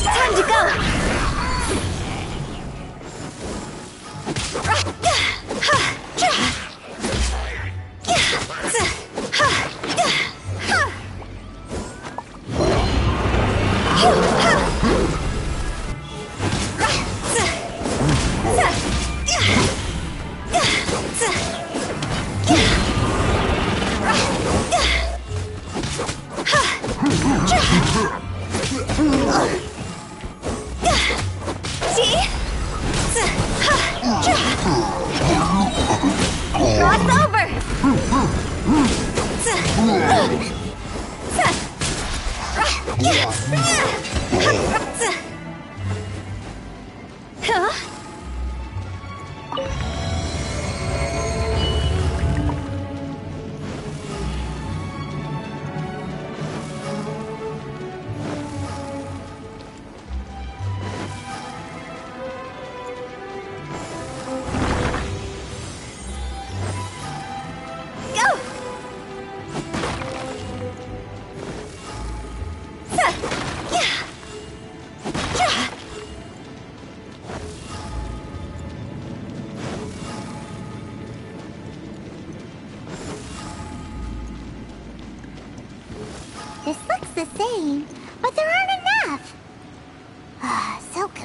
Time to go!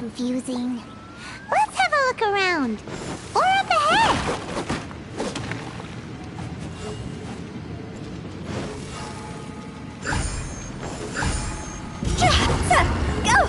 confusing. Let's have a look around. Or up ahead. Go!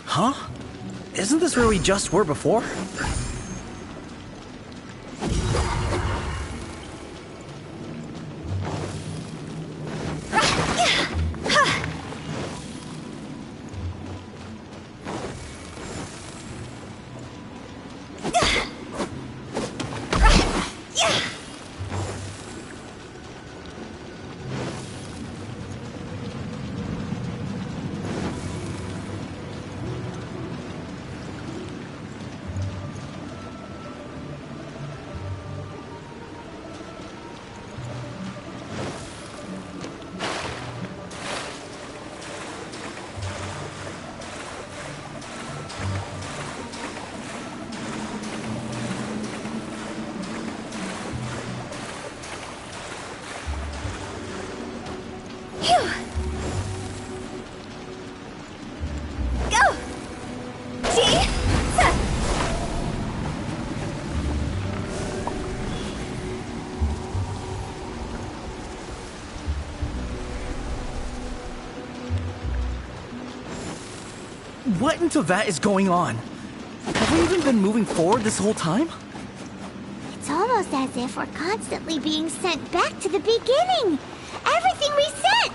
Huh? Isn't this where we just were before? What into that is going on? Have we even been moving forward this whole time? It's almost as if we're constantly being sent back to the beginning. Everything resets.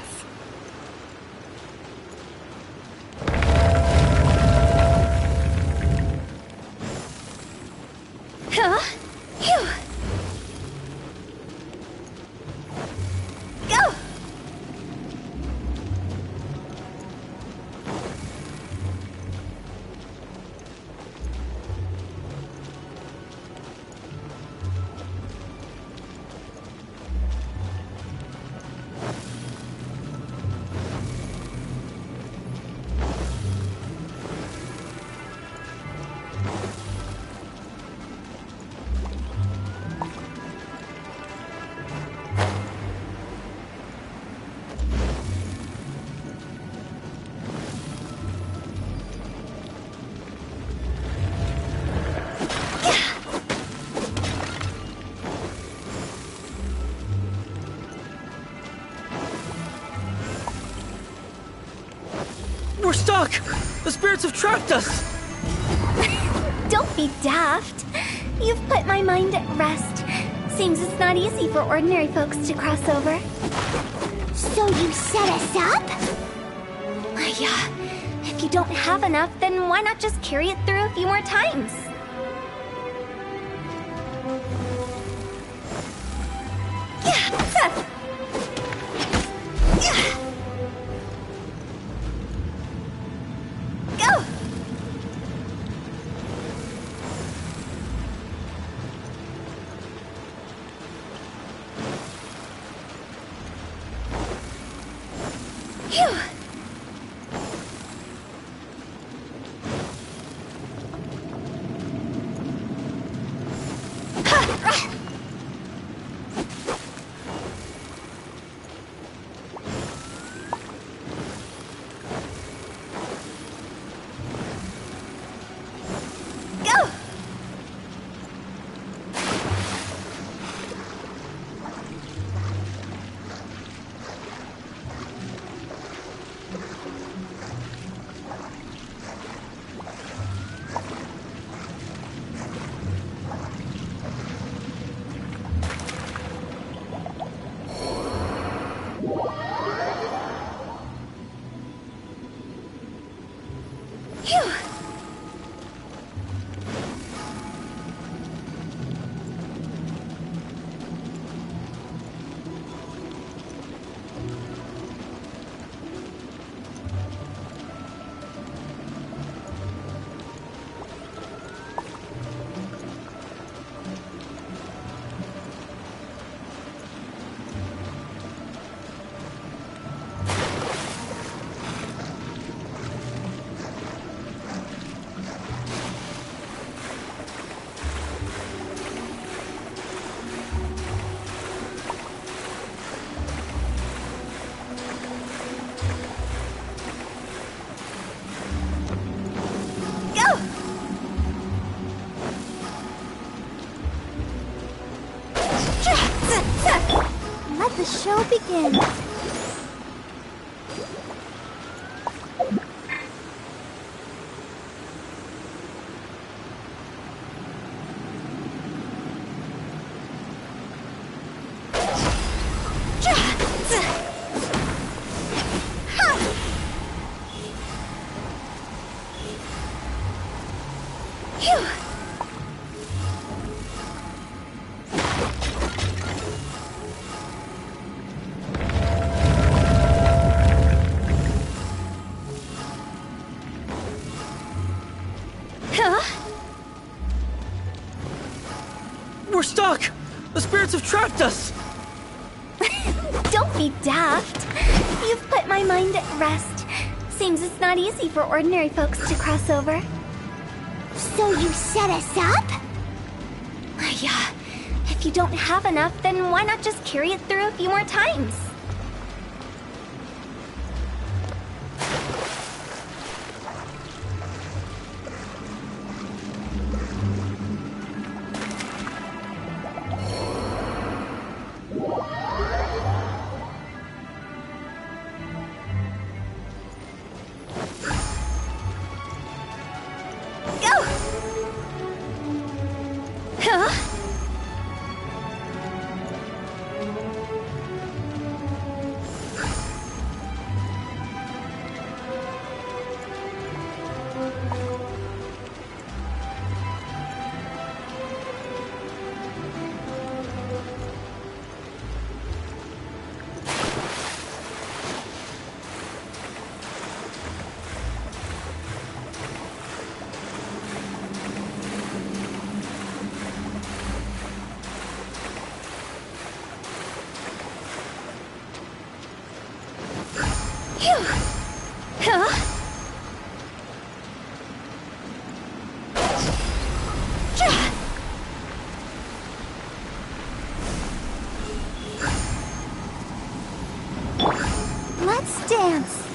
We're stuck! The spirits have trapped us! Don't be daft. You've put my mind at rest. Seems it's not easy for ordinary folks to cross over. So you set us up? Yeah, if you don't have enough, then why not just carry it through a few more times? Go! Phew! Let the show begin. We're stuck! The spirits have trapped us! Don't be daft. You've put my mind at rest. Seems it's not easy for ordinary folks to cross over. So you set us up? Yeah. If you don't have enough, then why not just carry it through a few more times? Let's dance.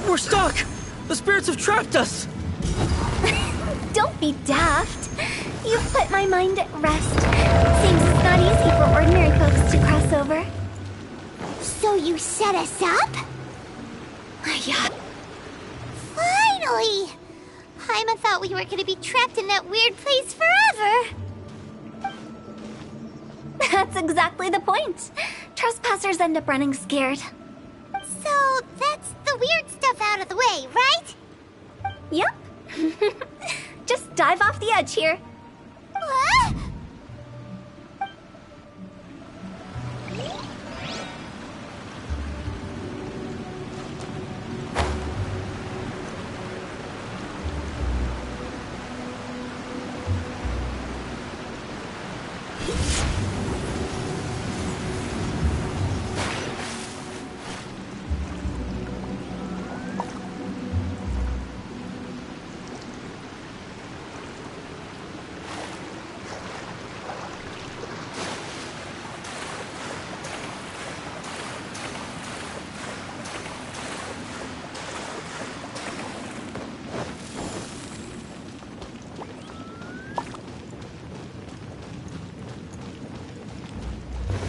We're stuck! The spirits have trapped us! Don't be daft. You've put my mind at rest. Seems it's not easy for ordinary folks to cross over. So you set us up? Yeah. Finally! Paimon thought we were gonna be trapped in that weird place forever. That's exactly the point. Trespassers end up running scared. So that's the weird stuff out of the way, right? Yep. Just dive off the edge here. What?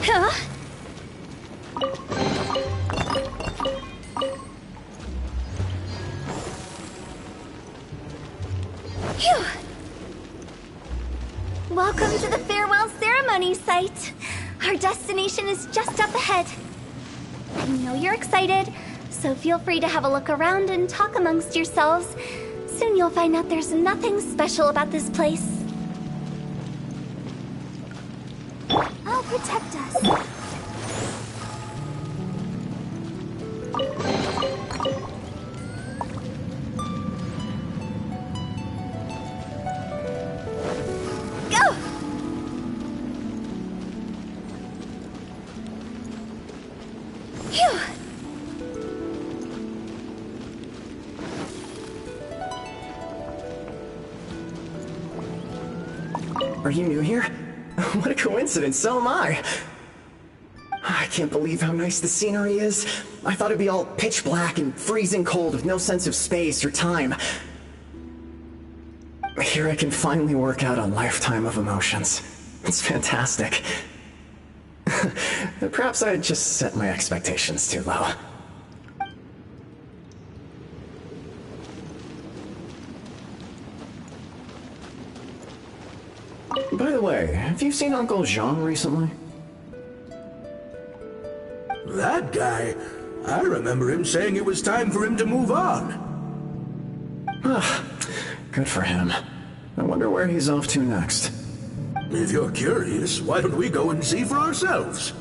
Huh? Phew. Welcome to the farewell ceremony site. Our destination is just up ahead. I know you're excited, so feel free to have a look around and talk amongst yourselves. Soon you'll find out there's nothing special about this place. I'll protect us. Go! Phew! Are you new here? What a coincidence, so am I. I can't believe how nice the scenery is. I thought it'd be all pitch black and freezing cold with no sense of space or time. Here I can finally work out a lifetime of emotions. It's fantastic. Perhaps I just set my expectations too low. By the way, have you seen Uncle Jean recently? That guy? I remember him saying it was time for him to move on. Good for him. I wonder where he's off to next. If you're curious, why don't we go and see for ourselves?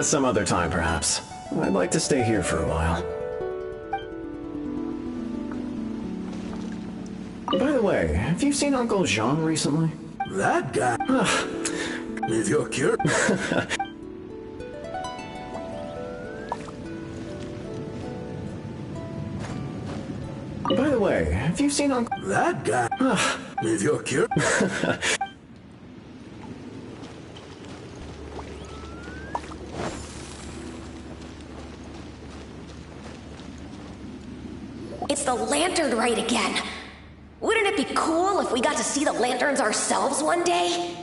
Some other time, perhaps. I'd like to stay here for a while. By the way, have you seen Uncle Jean recently? That guy? If you're curious... By the way, have you seen Uncle... That guy? If you're curious... It's the lantern rite again. Wouldn't it be cool if we got to see the lanterns ourselves one day?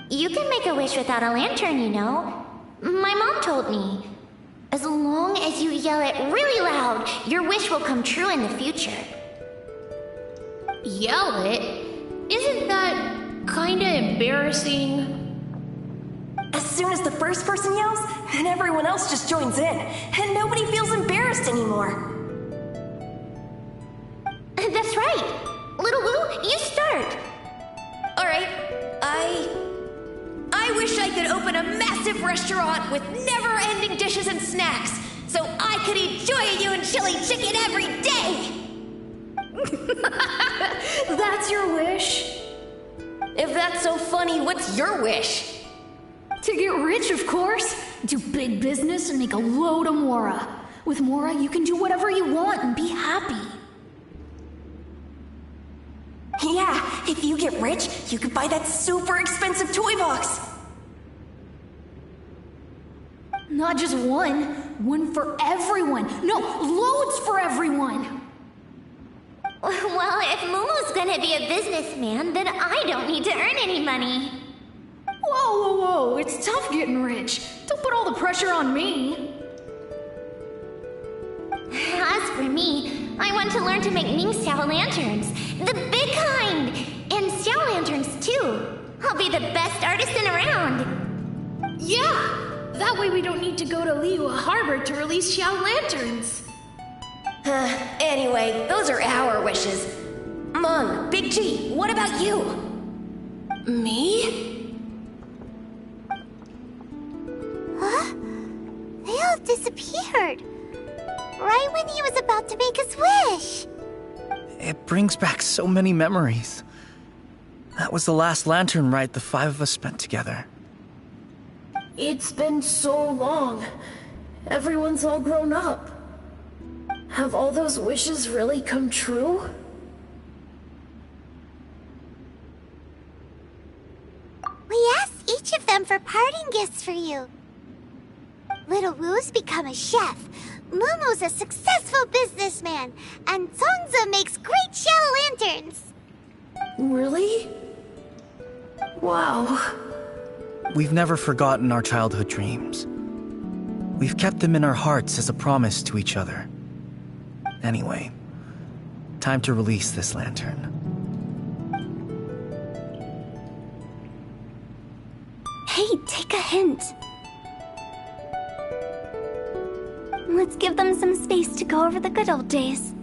You can make a wish without a lantern, you know. My mom told me. As long as you yell it really loud, your wish will come true in the future. Yell it? Isn't that kinda embarrassing? As soon as the first person yells, then everyone else just joins in, and nobody feels embarrassed anymore. That's right. Little Wu, you start. Alright, I wish I could open a massive restaurant with never-ending dishes and snacks, so I could eat Joy-You and chili chicken every day! That's your wish? If that's so funny, what's your wish? To get rich, of course. Do big business and make a load of Mora. With Mora, you can do whatever you want and be happy. Yeah, if you get rich, you could buy that super expensive toy box. Not just one. One for everyone. No, loads for everyone. Well, if Momo's gonna be a businessman, then I don't need to earn any money. Whoa, Whoa, whoa, whoa! It's tough getting rich. Don't put all the pressure on me. As for me, I want to learn to make Ming Xiao lanterns. The big kind! And Xiao lanterns, too. I'll be the best artisan around. Yeah! That way we don't need to go to Liyue Harbor to release Xiao lanterns. Anyway, those are our wishes. Mung, Big G, what about you? Me? Huh? They all disappeared. Right when he was about to make his wish. It brings back so many memories. That was the last lantern ride the five of us spent together. It's been so long. Everyone's all grown up. Have all those wishes really come true? We asked each of them for parting gifts for you. Little Wu's become a chef, Mumu's a successful businessman, and Zongzi makes great shell lanterns. Really? Wow. We've never forgotten our childhood dreams. We've kept them in our hearts as a promise to each other. Anyway, time to release this lantern. Hey, take a hint. Let's give them some space to go over the good old days.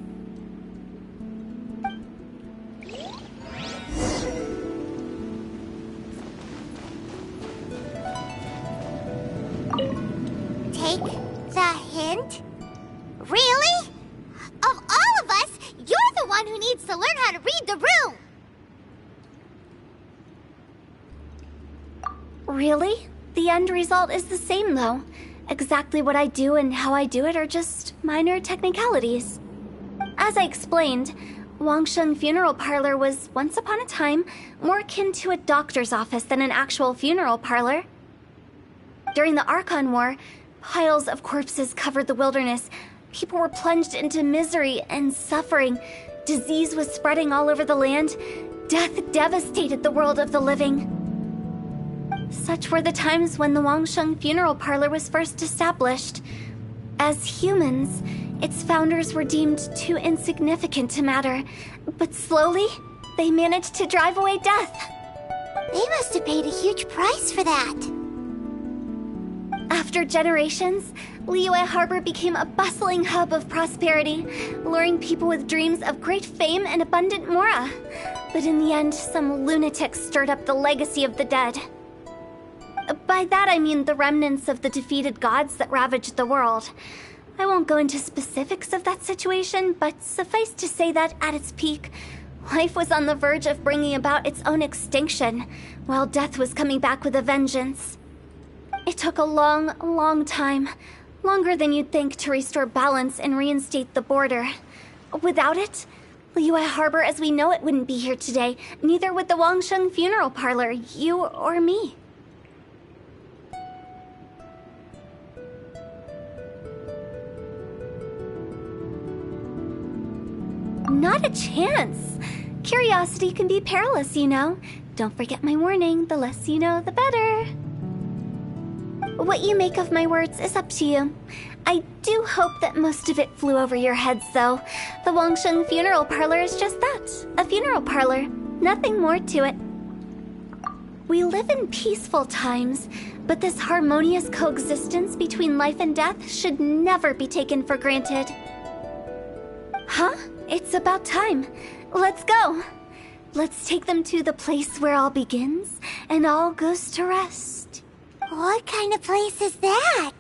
Take the hint? Really? Of all of us, you're the one who needs to learn how to read the room! Really? The end result is the same, though. Exactly what I do and how I do it are just minor technicalities. As I explained, Wangsheng Funeral Parlor was, once upon a time, more akin to a doctor's office than an actual funeral parlor. During the Archon War, piles of corpses covered the wilderness. People were plunged into misery and suffering. Disease was spreading all over the land. Death devastated the world of the living. Such were the times when the Wangsheng Funeral Parlor was first established. As humans, its founders were deemed too insignificant to matter, but slowly, they managed to drive away death. They must have paid a huge price for that. After generations, Liyue Harbor became a bustling hub of prosperity, luring people with dreams of great fame and abundant mora. But in the end, some lunatics stirred up the legacy of the dead. By that I mean the remnants of the defeated gods that ravaged the world. I won't go into specifics of that situation, but suffice to say that at its peak, life was on the verge of bringing about its own extinction, while death was coming back with a vengeance. It took a long, long time, longer than you'd think, to restore balance and reinstate the border. Without it, Liyue Harbor as we know it wouldn't be here today, neither would the Wangsheng Funeral Parlor, you or me. Not a chance. Curiosity can be perilous, you know. Don't forget my warning, the less you know, the better. What you make of my words is up to you. I do hope that most of it flew over your heads, though. The Wangsheng Funeral Parlor is just that, a funeral parlor. Nothing more to it. We live in peaceful times, but this harmonious coexistence between life and death should never be taken for granted. Huh? It's about time. Let's go. Let's take them to the place where all begins and all goes to rest. What kind of place is that?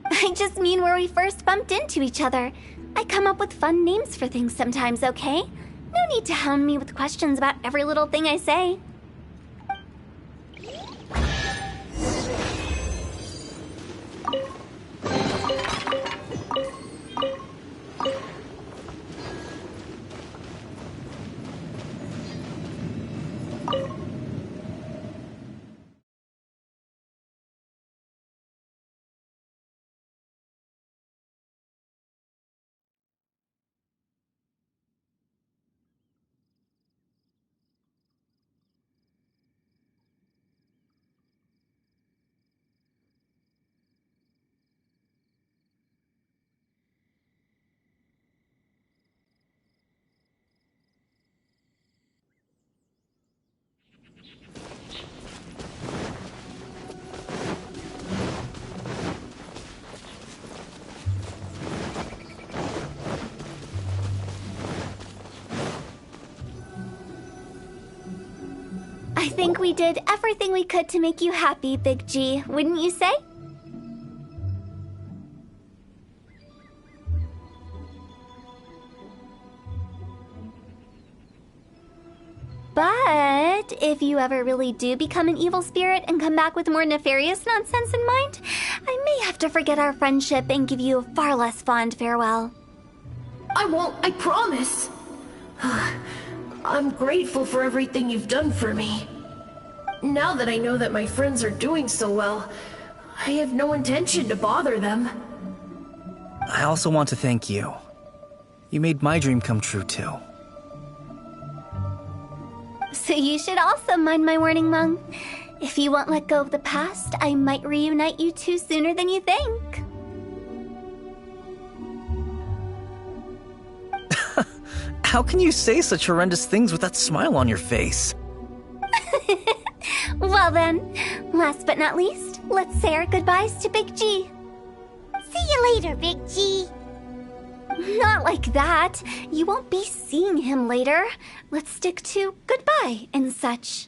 I just mean where we first bumped into each other. I come up with fun names for things sometimes, okay? No need to hound me with questions about every little thing I say. I think we did everything we could to make you happy, Big G, wouldn't you say? But if you ever really do become an evil spirit and come back with more nefarious nonsense in mind, I may have to forget our friendship and give you a far less fond farewell. I won't, I promise. I'm grateful for everything you've done for me. Now that I know that my friends are doing so well, I have no intention to bother them. I also want to thank you. You made my dream come true, too. So you should also mind my warning, Mung. If you won't let go of the past, I might reunite you two sooner than you think. How can you say such horrendous things with that smile on your face? Well then, last but not least, let's say our goodbyes to Big G. See you later, Big G. Not like that. You won't be seeing him later. Let's stick to goodbye and such.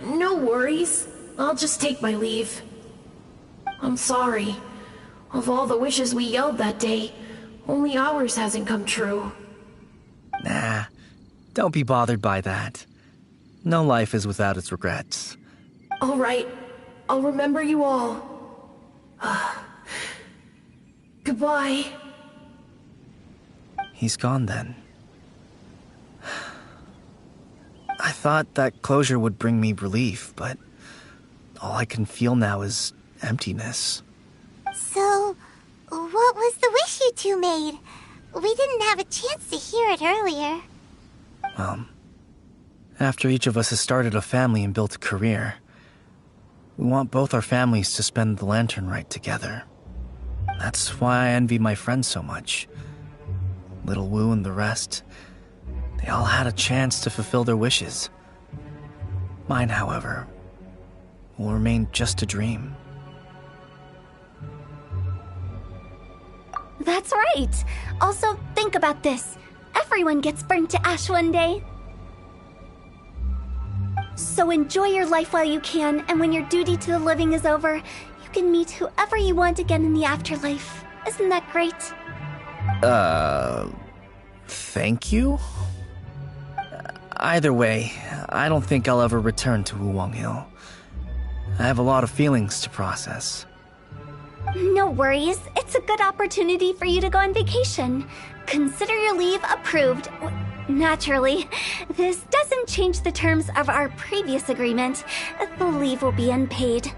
No worries. I'll just take my leave. I'm sorry. Of all the wishes we yelled that day, only ours hasn't come true. Nah, don't be bothered by that. No life is without its regrets. All right. I'll remember you all. Goodbye. He's gone then. I thought that closure would bring me relief, but all I can feel now is emptiness. So, what was the wish you two made? We didn't have a chance to hear it earlier. After each of us has started a family and built a career, we want both our families to spend the Lantern Rite together. That's why I envy my friends so much. Little Wu and the rest, they all had a chance to fulfill their wishes. Mine, however, will remain just a dream. That's right. Also, think about this. Everyone gets burnt to ash one day. So enjoy your life while you can, and when your duty to the living is over, you can meet whoever you want again in the afterlife. Isn't that great? Thank you? Either way, I don't think I'll ever return to Wuwang Hill. I have a lot of feelings to process. No worries. It's a good opportunity for you to go on vacation. Consider your leave approved. Naturally, this doesn't change the terms of our previous agreement. The leave will be unpaid.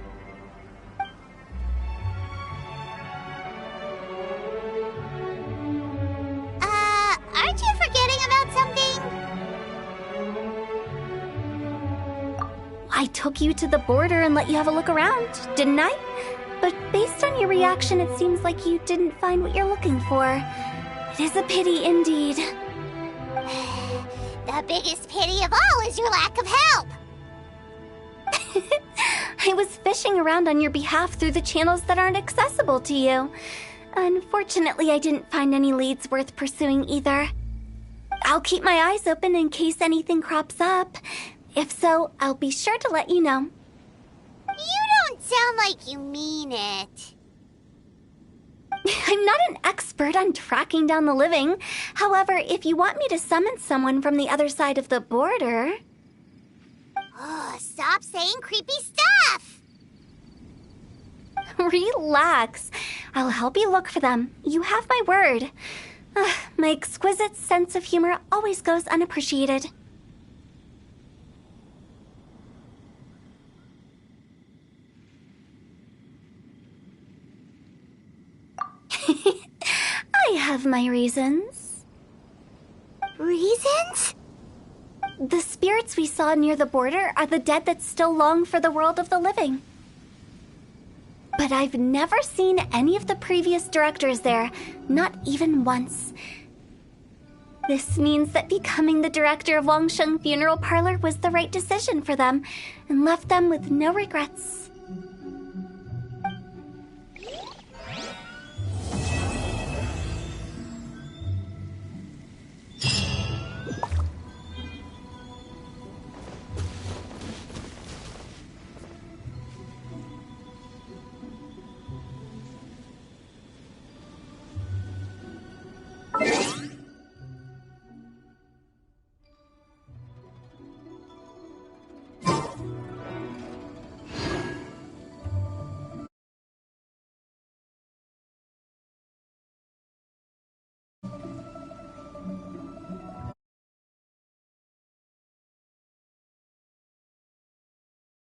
Aren't you forgetting about something? I took you to the border and let you have a look around, didn't I? But based on your reaction, it seems like you didn't find what you're looking for. It is a pity indeed. The biggest pity of all is your lack of help. I was fishing around on your behalf through the channels that aren't accessible to you. Unfortunately, I didn't find any leads worth pursuing either. I'll keep my eyes open in case anything crops up. If so, I'll be sure to let you know. You don't sound like you mean it. I'm not an expert on tracking down the living. However, if you want me to summon someone from the other side of the border... Oh, stop saying creepy stuff! Relax. I'll help you look for them. You have my word. My exquisite sense of humor always goes unappreciated. I have my reasons. Reasons? The spirits we saw near the border are the dead that still long for the world of the living. But I've never seen any of the previous directors there, not even once. This means that becoming the director of Wangsheng Funeral Parlor was the right decision for them, and left them with no regrets.